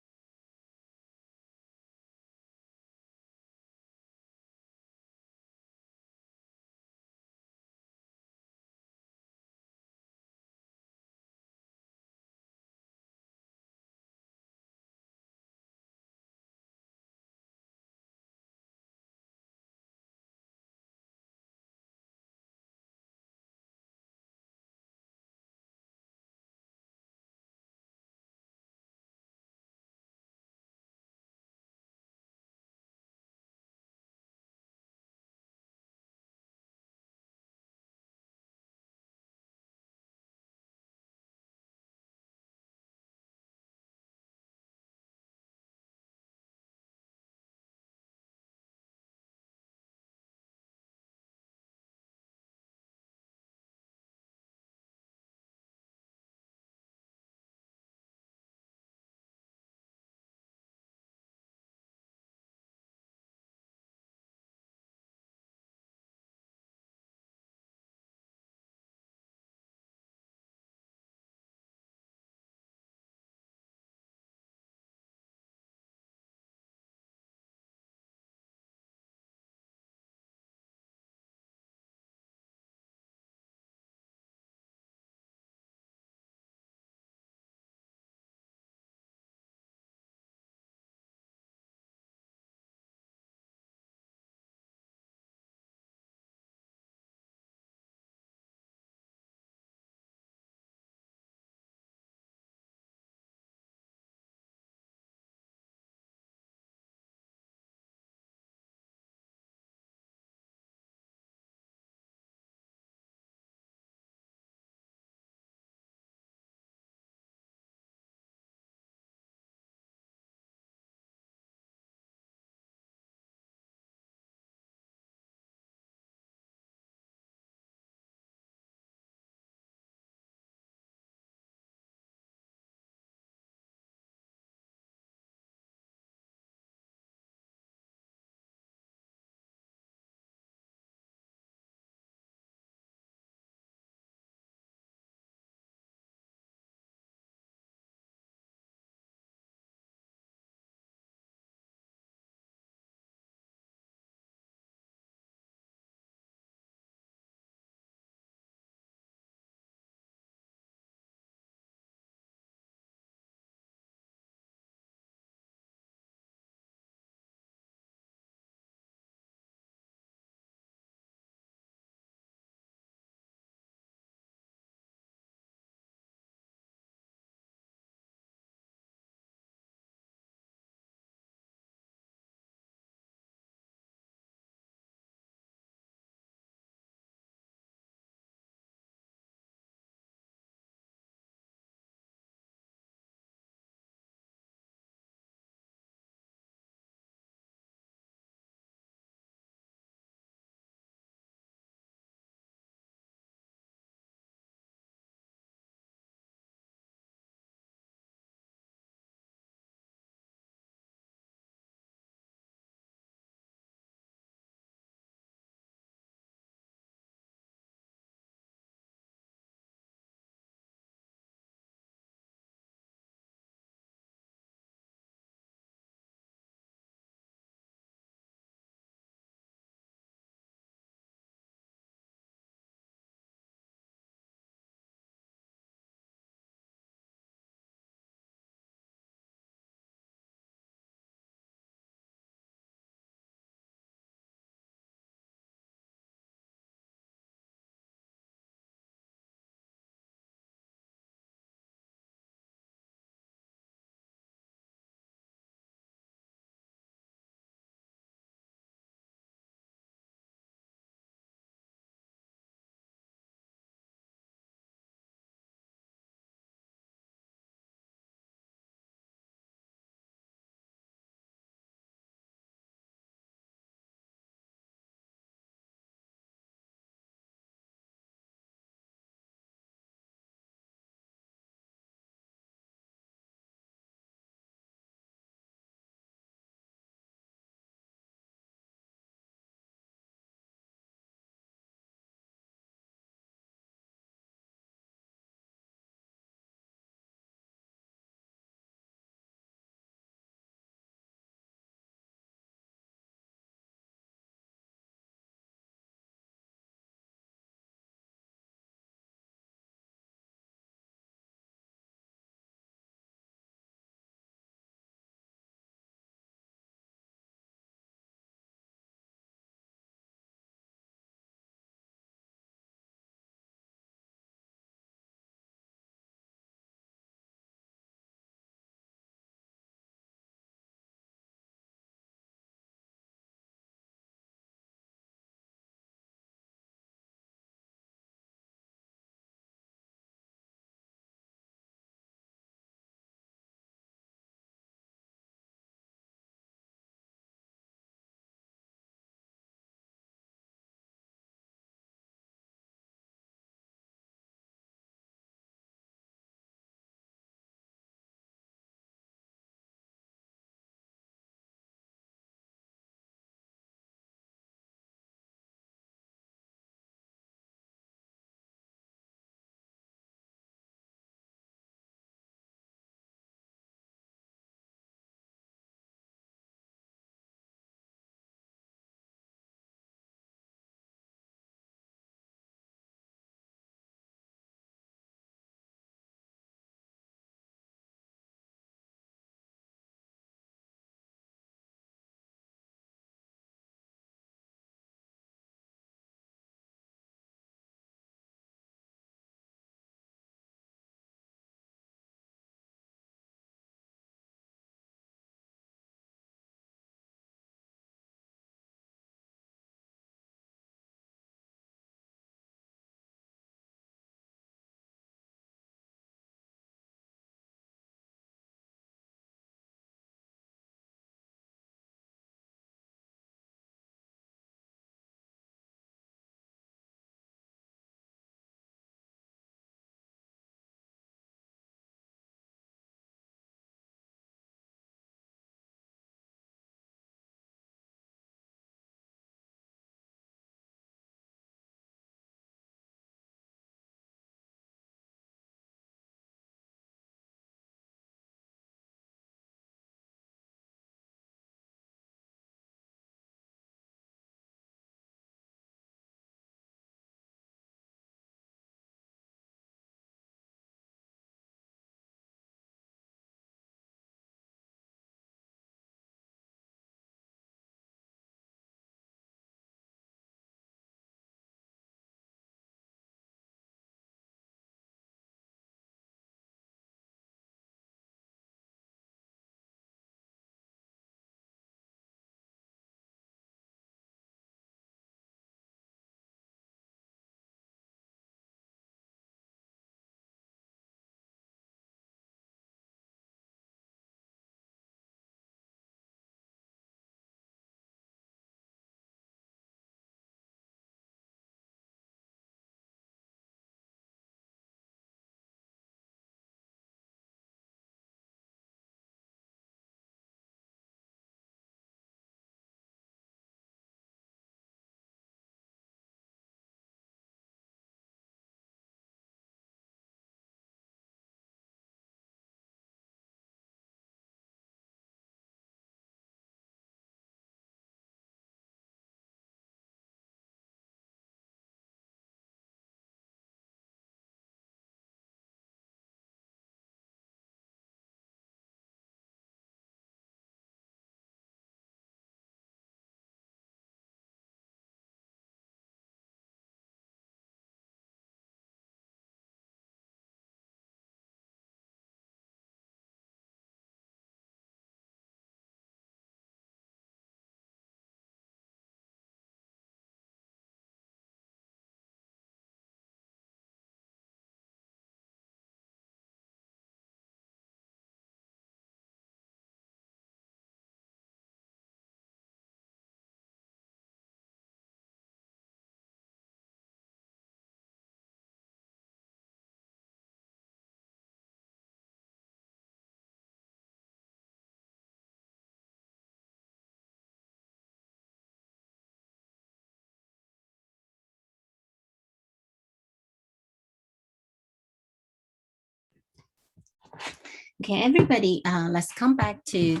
A: Okay, everybody, let's come back to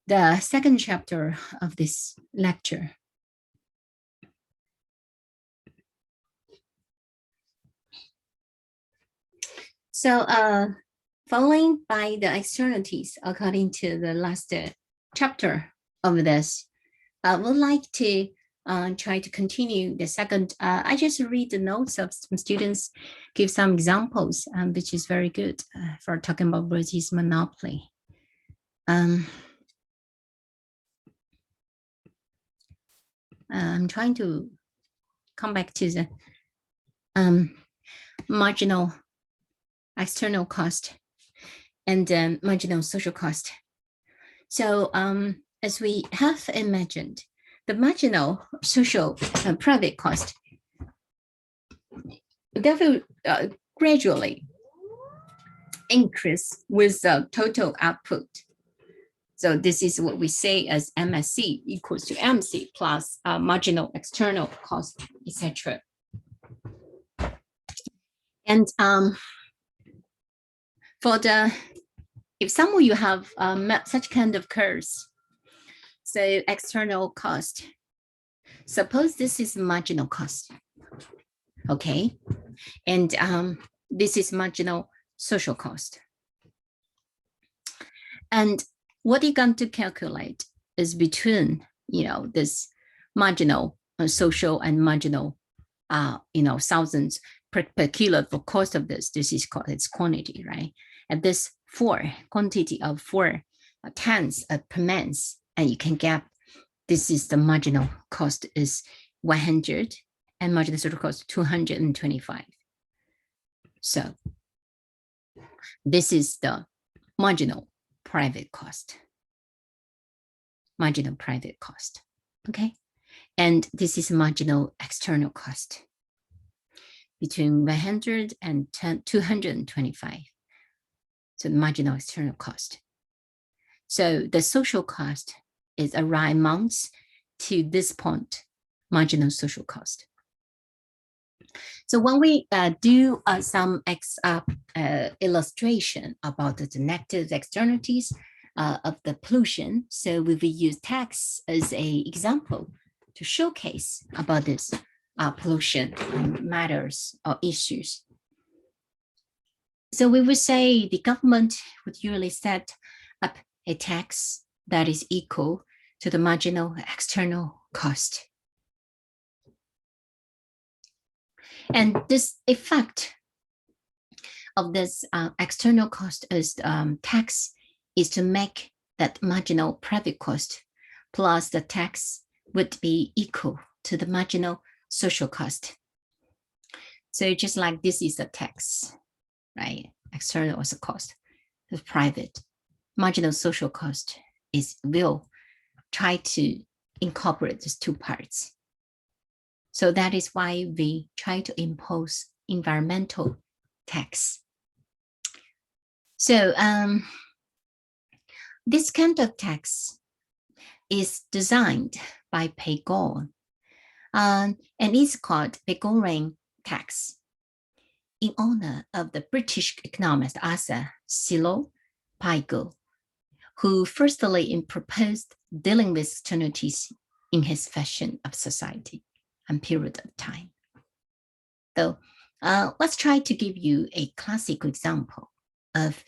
A: the second chapter of this lecture. So following by the externalities according to the last chapter of this, I would like to try to continue the second. I just read the notes of some students, give some examples, which is very good for talking about British monopoly. I'm trying to come back to the marginal external cost and marginal social cost. So as we have imagined, the marginal social private cost, that will gradually increase with the total output. So this is what we say as MSC equals to MC plus marginal external cost, etc. And for the, if some of you have met such kind of curves, so external cost, suppose this is marginal cost, okay? And this is marginal social cost. And what you're going to calculate is between, this marginal social and marginal, thousands per kilo for cost of this. This is called its quantity, right? And this quantity of 4 tons per month, and you can get, this is the marginal cost is 100 and marginal social cost 225. So this is the marginal private cost, okay? And this is marginal external cost between 100 and 225. So the marginal external cost. So the social cost is around amounts to this point, marginal social cost. So when we do some illustration about the negative externalities of the pollution, so we will use tax as an example to showcase about this pollution matters or issues. So we would say the government would usually set up a tax that is equal to the marginal external cost. And this effect of this external cost as tax is to make that marginal private cost plus the tax would be equal to the marginal social cost. So just like this is the tax, right? External as a cost, the private. Marginal social cost will try to incorporate these two parts. So that is why we try to impose environmental tax. So this kind of tax is designed by Pagel, and it's called Pagelian tax in honor of the British economist Arthur Cecil Pagel, who firstly proposed dealing with externalities in his fashion of society and period of time. So let's try to give you a classic example of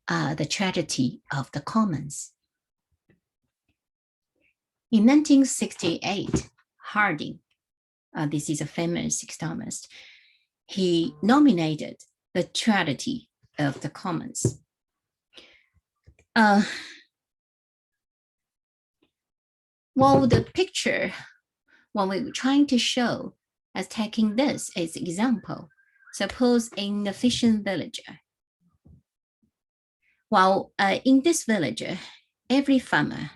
A: the tragedy of the commons. In 1968, Harding, this is a famous economist, he nominated the tragedy of the commons. Well, the picture, what we were trying to show as taking this as example, suppose in the fishing village. Well, in this village, every farmer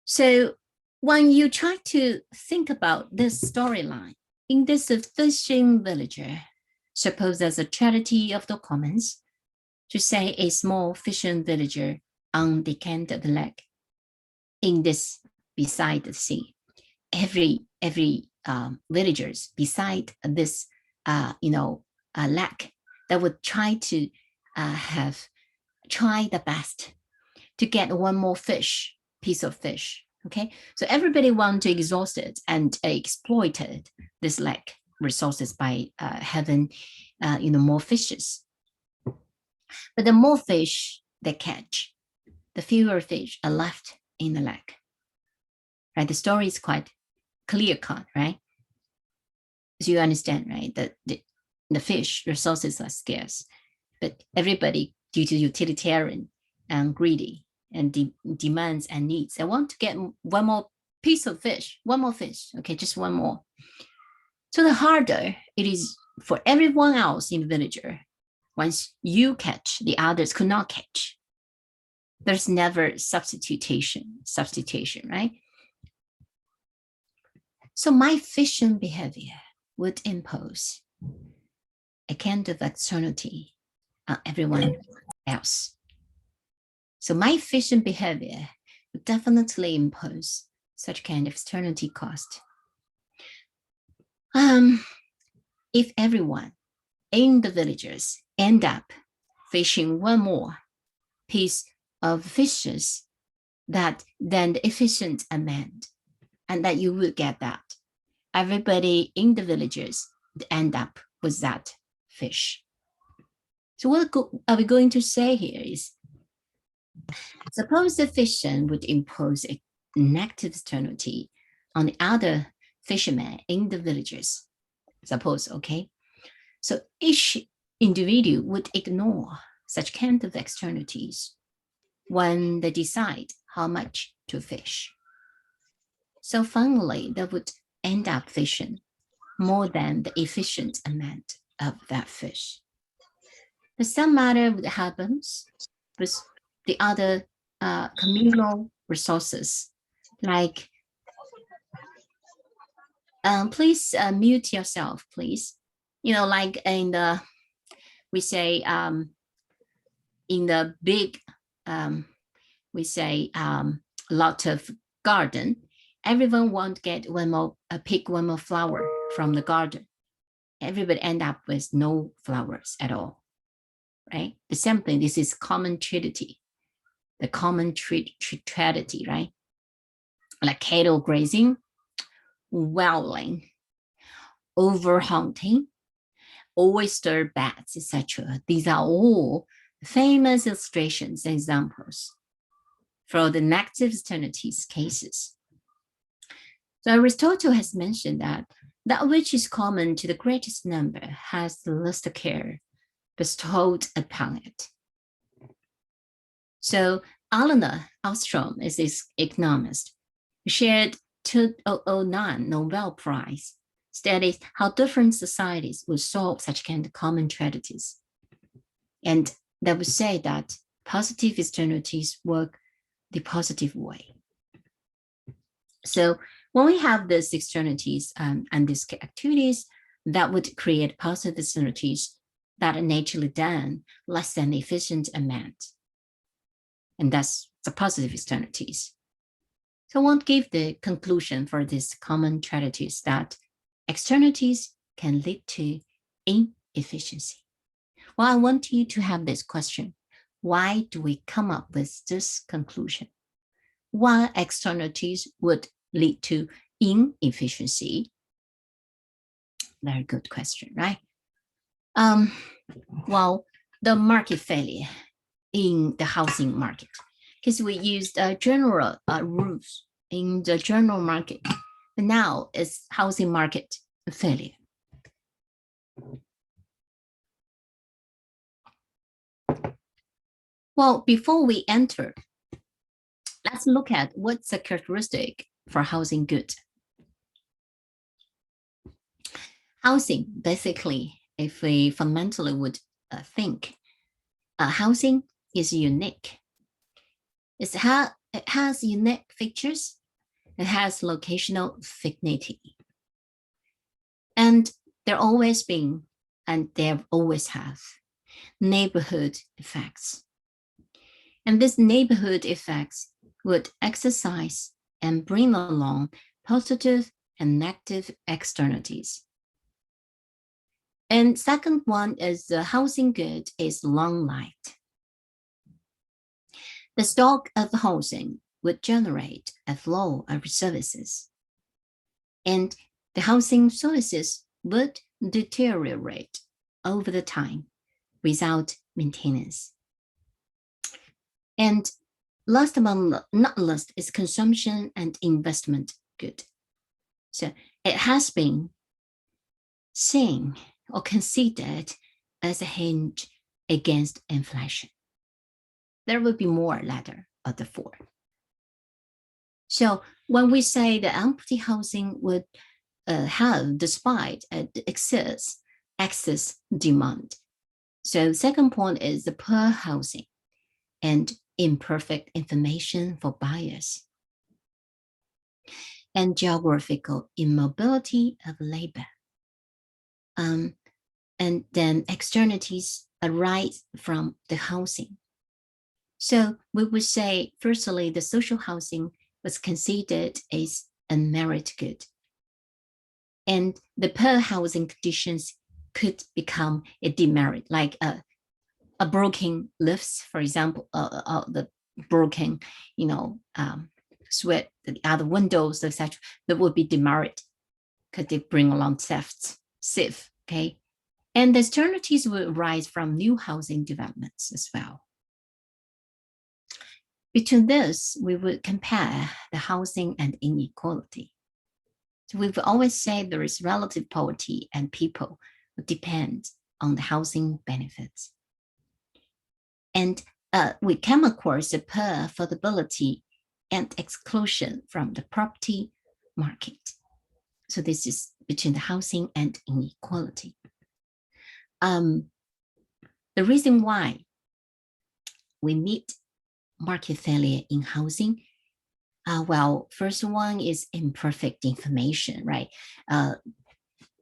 A: so when you try to think about this storyline, in this fishing village, suppose there's a tragedy of the commons, to say a small fishing villager on the end of the lake, in this beside the sea. Every villagers beside this, lake that would try to try the best to get one more piece of fish. Okay, so everybody want to exhaust it and exploited this lake resources by having, more fishes. But the more fish they catch, the fewer fish are left in the lake. Right, the story is quite clear-cut, right? So you understand, right, that the fish resources are scarce, but everybody, due to utilitarian and greedy and demands and needs, they want to get one more piece of fish, one more fish, okay, just one more. So the harder it is for everyone else in the villager, once you catch, the others could not catch. There's never substitution, right? So my fishing behavior would impose a kind of externality on everyone else. So my fishing behavior would definitely impose such kind of externality cost. If everyone in the villages end up fishing one more piece of fishes than the efficient amount, and that you would get that, everybody in the villages end up with that fish. So what are we going to say here is, suppose the fisherman would impose a negative externality on the other fishermen in the villages. Suppose, okay? So each individual would ignore such kind of externalities when they decide how much to fish. So finally, they would end up fishing more than the efficient amount of that fish. But some matter what happens with the other communal resources, like, please mute yourself, please. Like in the, we say, in the big, we say, lot of garden, everyone won't get pick one more flower from the garden. Everybody end up with no flowers at all, right? The same thing, this is common trinity, the common trinity, right? Like cattle grazing, whaling, overhunting, oyster beds, etc. These are all famous illustrations and examples for the negative externalities cases. So Aristotle has mentioned that which is common to the greatest number has the least care bestowed upon it. So Alan Ostrom is this economist who shared 2009 Nobel Prize studies how different societies would solve such kind of common tragedies. And they would say that positive externalities work the positive way. So when we have these externalities and these activities that would create positive externalities that are naturally done less than the efficient amount, and that's the positive externalities. So I won't give the conclusion for these common tragedies that externalities can lead to inefficiency. Well, I want you to have this question. Why do we come up with this conclusion? Why externalities would lead to inefficiency? Very good question, right? Well, the market failure in the housing market, because we used general rules in the general market. And now it's housing market failure. Well, before we enter, let's look at what's the characteristic for housing good. Housing, basically, if we fundamentally would think, housing is unique. It has unique features. It has locational fixity. And there always been, and there always have, neighborhood effects. And these neighborhood effects would exercise and bring along positive and negative externalities. And second one is the housing good is long-lived. The stock of housing would generate a flow of services, and the housing services would deteriorate over the time without maintenance. And last but not least is consumption and investment good. So it has been seen or considered as a hedge against inflation. There will be more later of the four. So when we say the empty housing would have, despite excess demand. So second point is the poor housing and imperfect information for buyers, and geographical immobility of labor. And then externalities arise from the housing. So we would say, firstly, the social housing was considered as a merit good. And the poor housing conditions could become a demerit, like a broken lifts, for example, the broken, sweat, the other windows, etc. That would be demerit because they bring along thefts, okay? And the externalities will arise from new housing developments as well. Between this, we would compare the housing and inequality. So we've always said there is relative poverty and people who depend on the housing benefits. And we come across the poor affordability and exclusion from the property market. So this is between the housing and inequality. The reason why we meet market failure in housing, well, first one is imperfect information, right?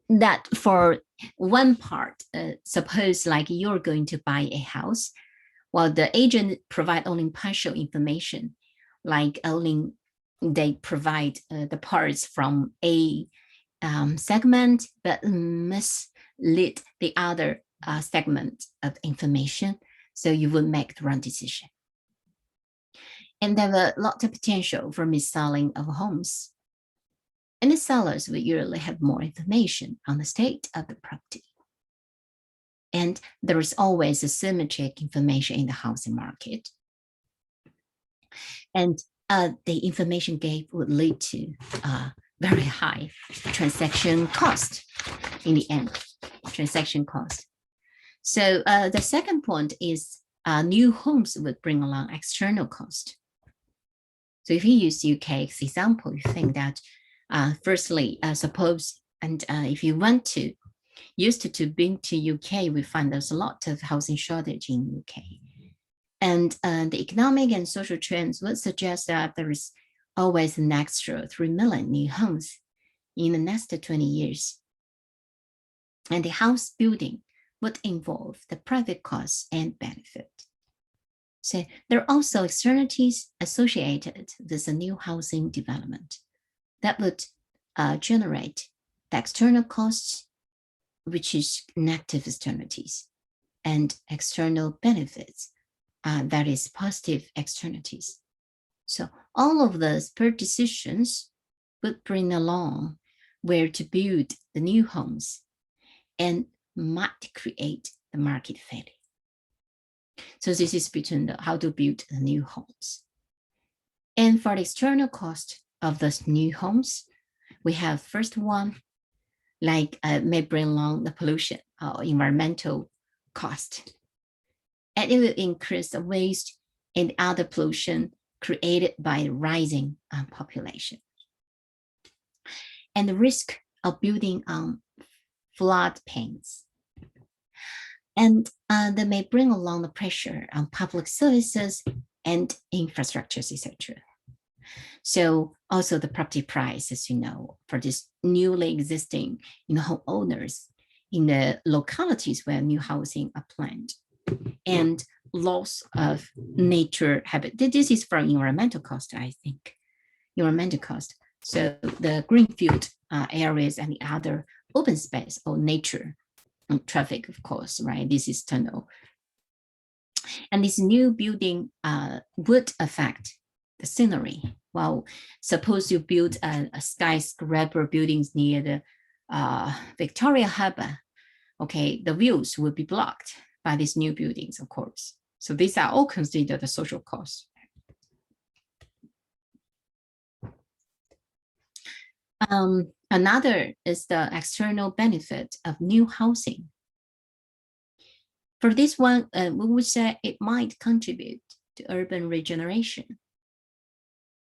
A: That for one part, suppose like you're going to buy a house, while the agent provide only partial information, like only they provide the parts from a segment, but mislead the other segment of information, so you will make the wrong decision. And there are a lot of potential for mis-selling of homes. And the sellers will usually have more information on the state of the property. And there is always asymmetric information in the housing market. And the information gap would lead to very high transaction cost in the end, transaction cost. So the second point is new homes would bring along external cost. So if you use UK as example, you think that firstly, suppose, and if you want to, used to being to UK, we find there's a lot of housing shortage in UK. And the economic and social trends would suggest that there is always an extra 3 million new homes in the next 20 years. And the house building would involve the private costs and benefit. So there are also externalities associated with the new housing development that would generate the external costs, which is negative externalities, and external benefits, that is positive externalities. So all of those per decisions would bring along where to build the new homes and might create the market failure. So this is between the how to build the new homes. And for the external cost of those new homes, we have first one, like may bring along the pollution or environmental cost. And it will increase the waste and other pollution created by the rising population. And the risk of building on flood plains. And they may bring along the pressure on public services and infrastructures, etc. So also the property price, as you know, for this newly existing homeowners in the localities where new housing are planned, and loss of nature habitat. This is from environmental cost, I think. Environmental cost. So the greenfield areas and the other open space or nature and traffic, of course, right? This is tunnel. And this new building would affect the scenery. Well, suppose you build a skyscraper buildings near the Victoria Harbour. Okay, the views will be blocked by these new buildings, of course. So these are all considered the social costs. Another is the external benefit of new housing. For this one, we would say it might contribute to urban regeneration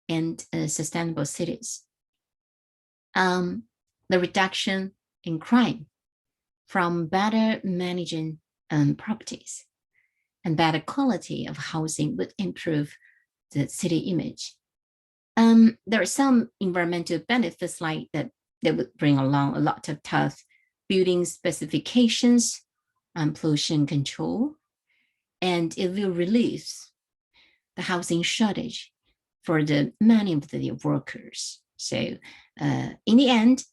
A: and sustainable cities. The reduction in crime from better managing properties and better quality of housing would improve the city image. There are some environmental benefits like that would bring along a lot of tough building specifications and pollution control, and it will relieve the housing shortage for the many of the workers. So in the end,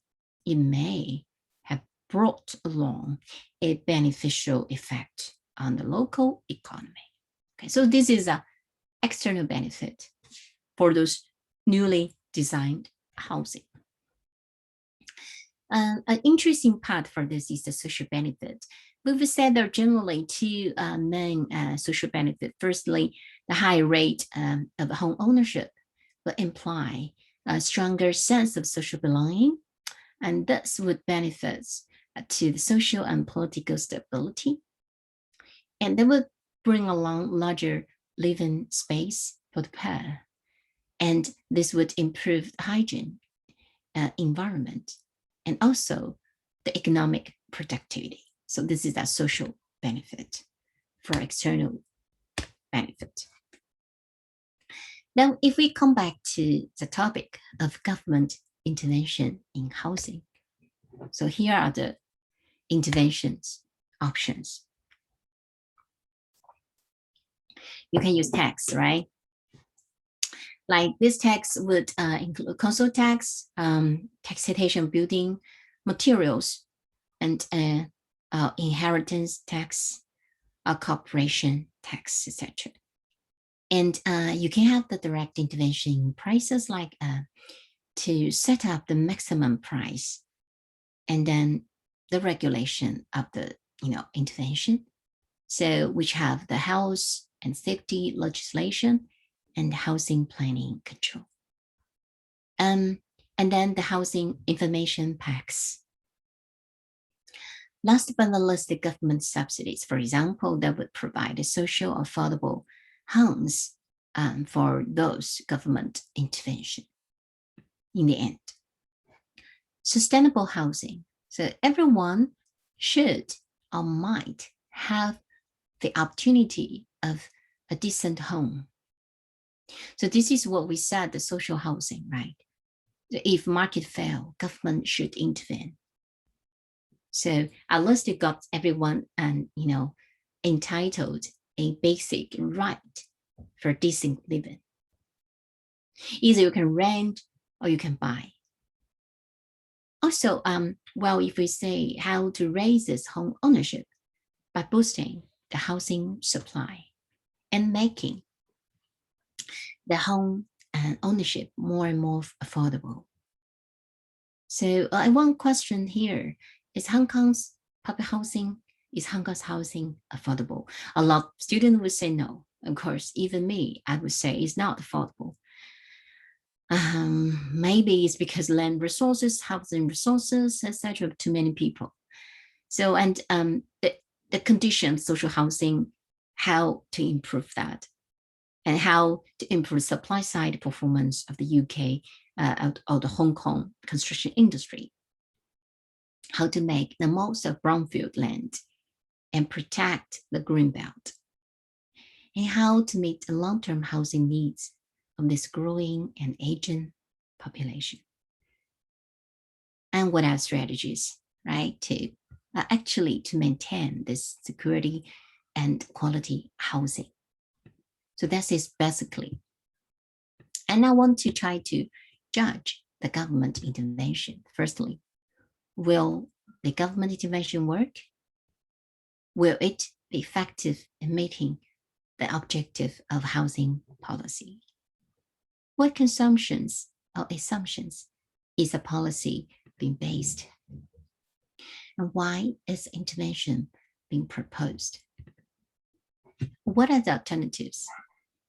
A: it may have brought along a beneficial effect on the local economy. Okay, so this is an external benefit for those newly designed housing. An interesting part for this is the social benefit. We've said there are generally two main social benefits. Firstly, the high rate of home ownership will imply a stronger sense of social belonging, and thus would benefit to the social and political stability. And they would bring along larger living space for the pair. And this would improve hygiene, environment, and also the economic productivity. So this is a social benefit for external benefit. Now, if we come back to the topic of government intervention in housing, so here are the interventions options. You can use tax, right? Like this tax would include council tax, taxation building materials, and inheritance tax, corporation tax, etc. And you can have the direct intervention in prices, like to set up the maximum price, and then the regulation of the intervention. So which have the health and safety legislation and housing planning control. And then the housing information packs. Last but not least, the government subsidies, for example, that would provide a social affordable homes for those government intervention in the end. Sustainable housing. So everyone should or might have the opportunity of a decent home. So this is what we said, the social housing, right? If market fail, government should intervene. So at least it got everyone entitled a basic right for decent living. Either you can rent or you can buy. Also, well, if we say how to raise this home ownership by boosting the housing supply and making the home ownership more and more affordable. So one question here is Hong Kong's public housing, is Hong Kong's housing affordable? A lot of students would say no. Of course, even me, I would say it's not affordable. Maybe it's because land resources, housing resources, etc. Too many people. So, and the conditions, social housing, how to improve that, and how to improve supply side performance of the UK or the Hong Kong construction industry. How to make the most of brownfield land and protect the green belt, and how to meet the long-term housing needs of this growing and aging population. And what are strategies, right, to actually to maintain this security and quality housing. So that is basically. And I want to try to judge the government intervention. Firstly, will the government intervention work? Will it be effective in meeting the objective of housing policy? What consumptions or assumptions is a policy being based? And why is intervention being proposed? What are the alternatives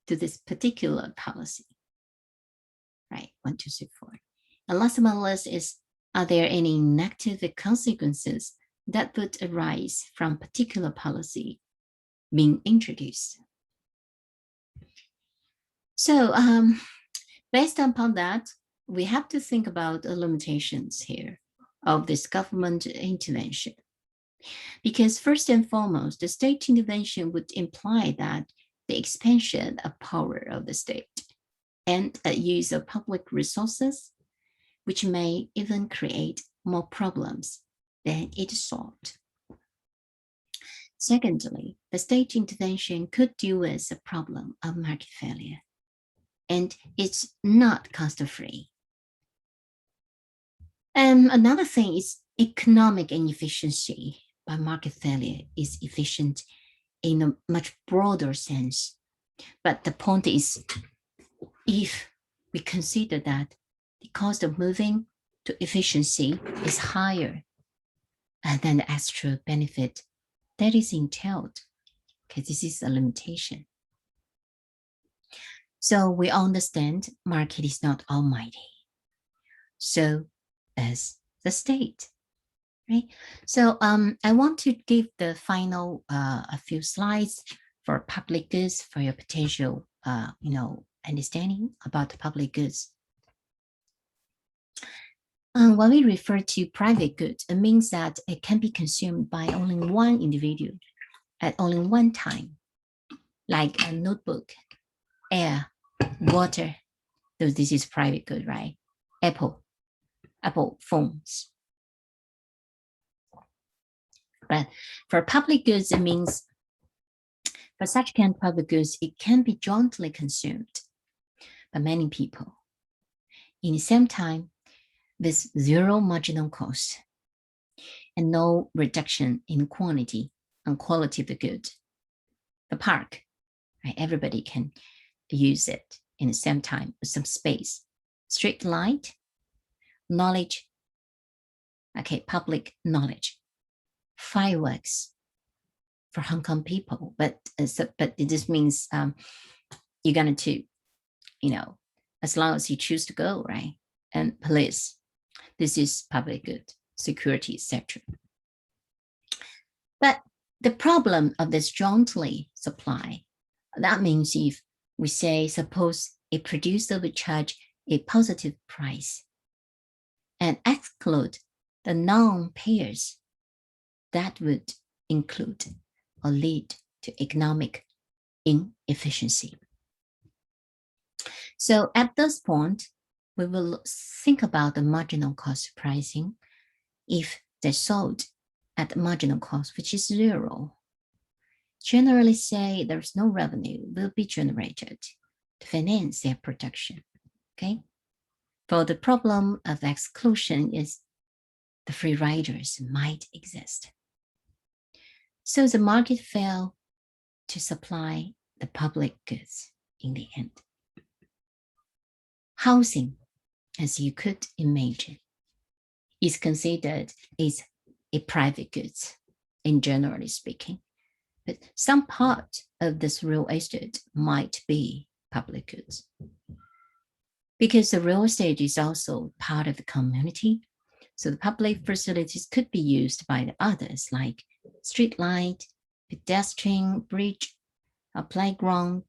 A: to this particular policy? Right, 1, 2, 3, 4. And last on my list is, are there any negative consequences that would arise from particular policy being introduced? So based upon that, we have to think about the limitations here of this government intervention. Because first and foremost, the state intervention would imply that the expansion of power of the state and a use of public resources, which may even create more problems than it solved. Secondly, the state intervention could deal with the problem of market failure, and it's not cost-free. And another thing is economic inefficiency by market failure is efficient in a much broader sense. But the point is, if we consider that the cost of moving to efficiency is higher than the extra benefit that is entailed, because this is a limitation. So we understand market is not almighty. So as the state, right? So I want to give the final a few slides for public goods for your potential, understanding about the public goods. When we refer to private goods, it means that it can be consumed by only one individual at only one time, like a notebook, air, water. So this is private good, right? Apple phones. But for public goods, it means for such kind of public goods, it can be jointly consumed by many people in the same time with zero marginal cost and no reduction in quantity and quality of the good. The park, right? Everybody can use it in the same time with some space. Street light, knowledge, okay, public knowledge, fireworks for Hong Kong people, but it just means you're going to, as long as you choose to go, right? And police, this is public good, security, etc. But the problem of this jointly supply, that means if we say, suppose a producer would charge a positive price and exclude the non-payers, that would include or lead to economic inefficiency. So at this point, we will think about the marginal cost pricing. If they're sold at the marginal cost, which is zero, generally say there's no revenue will be generated to finance their production, okay? For the problem of exclusion is the free riders might exist. So the market failed to supply the public goods in the end. Housing, as you could imagine, is considered as a private goods, in generally speaking. But some part of this real estate might be public goods. Because the real estate is also part of the community, so the public facilities could be used by the others, like street light, pedestrian bridge, a playground,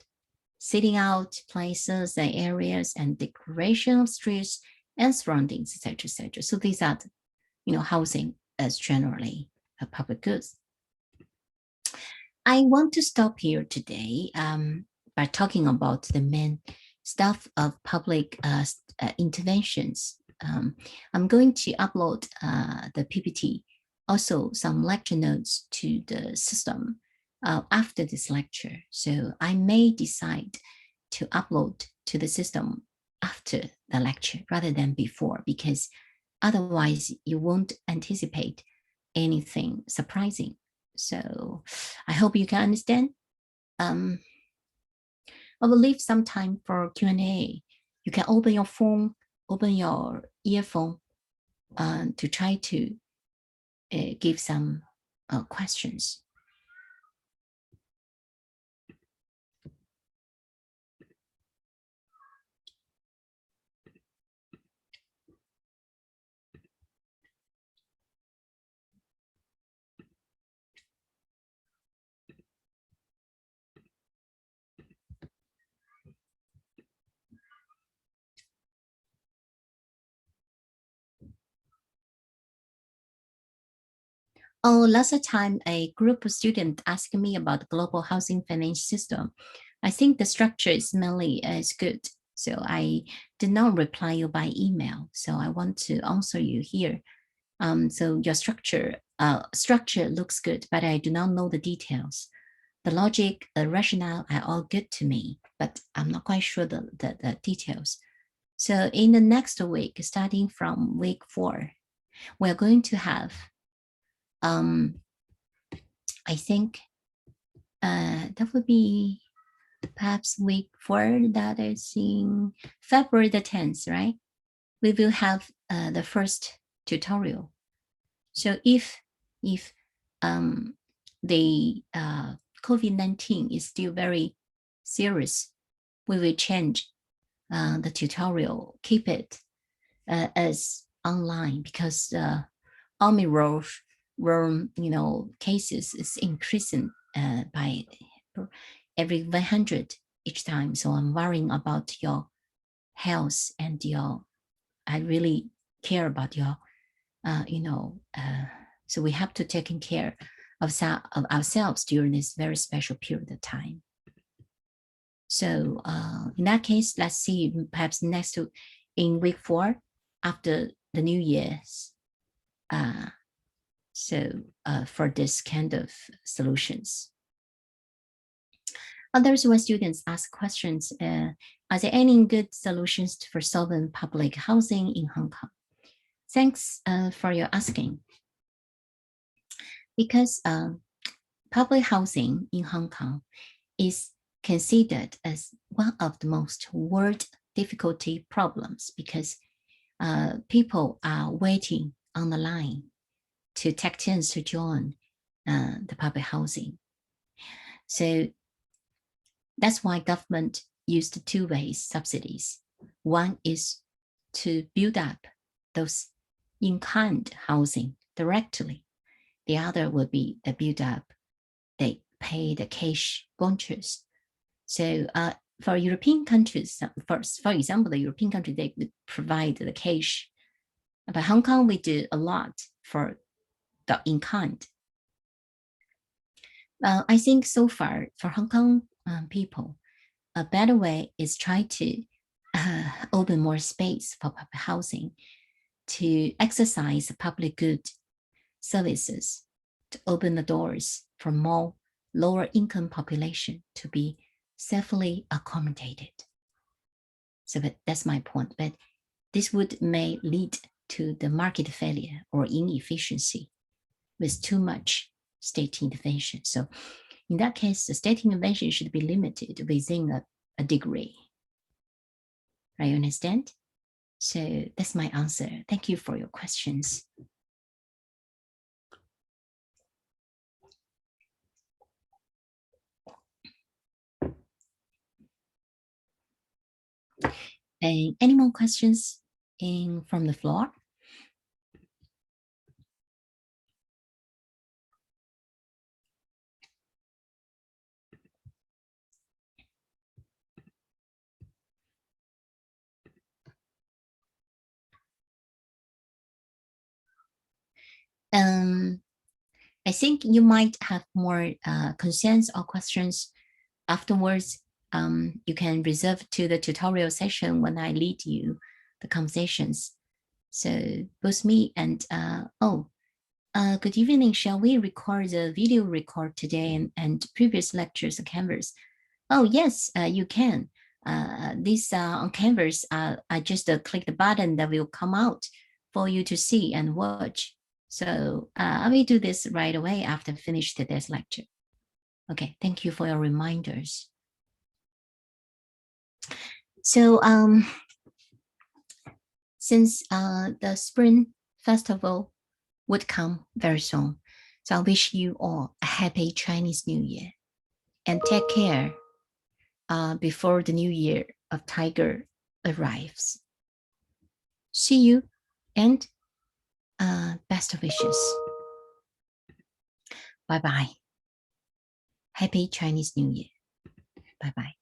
A: sitting out places and areas, and decoration of streets and surroundings, etc., etc. So these are, housing as generally a public goods. I want to stop here today by talking about the main stuff of public interventions. I'm going to upload the PPT, also some lecture notes to the system after this lecture. So I may decide to upload to the system after the the lecture rather than before, because otherwise you won't anticipate anything surprising. So I hope you can understand. I will leave some time for Q&A. You can open your phone, open your earphone to try to give some questions. Oh, last time a group of students asked me about the global housing finance system. I think the structure is mainly is good. So I did not reply you by email. So I want to answer you here. So your structure looks good, but I do not know the details. The logic, the rationale are all good to me, but I'm not quite sure the details. So in the next week, starting from week 4, we're going to have I think that would be perhaps week 4, that is in February the 10th, right? We will have the first tutorial. So if the COVID-19 is still very serious, we will change the tutorial, keep it as online, because Omicron, cases is increasing by every 100 each time. So I'm worrying about your health and I really care about your, so we have to take care of ourselves during this very special period of time. So in that case, let's see, perhaps in week 4 after the New Year's. For this kind of solutions. Others, when students ask questions, are there any good solutions for solving public housing in Hong Kong? Thanks for your asking. Because public housing in Hong Kong is considered as one of the most world difficulty problems, because people are waiting on the line to take turns to join the public housing. So that's why government used 2 ways subsidies. One is to build up those in-kind housing directly. The other would be the build up, they pay the cash vouchers. So for European countries, for example, the European country, they would provide the cash. But Hong Kong, we do a lot for the in-kind. I think so far for Hong Kong people, a better way is try to open more space for public housing, to exercise public good services, to open the doors for more lower income population to be safely accommodated. So that's my point. But this may lead to the market failure or inefficiency with too much state intervention. So in that case, the state intervention should be limited within a degree. Right, you understand? So that's my answer. Thank you for your questions. And any more questions from the floor? I think you might have more concerns or questions afterwards. You can reserve to the tutorial session when I lead you the conversations. So both me and, good evening. Shall we record the video record today and previous lectures on Canvas? Oh, yes, you can. this on Canvas, I just click the button that will come out for you to see and watch. So I will do this right away after finish today's lecture. Okay, thank you for your reminders. So since the Spring Festival would come very soon, so I wish you all a happy Chinese New Year and take care before the New Year of Tiger arrives. See you and best wishes. Bye-bye. Happy Chinese New Year. Bye-bye.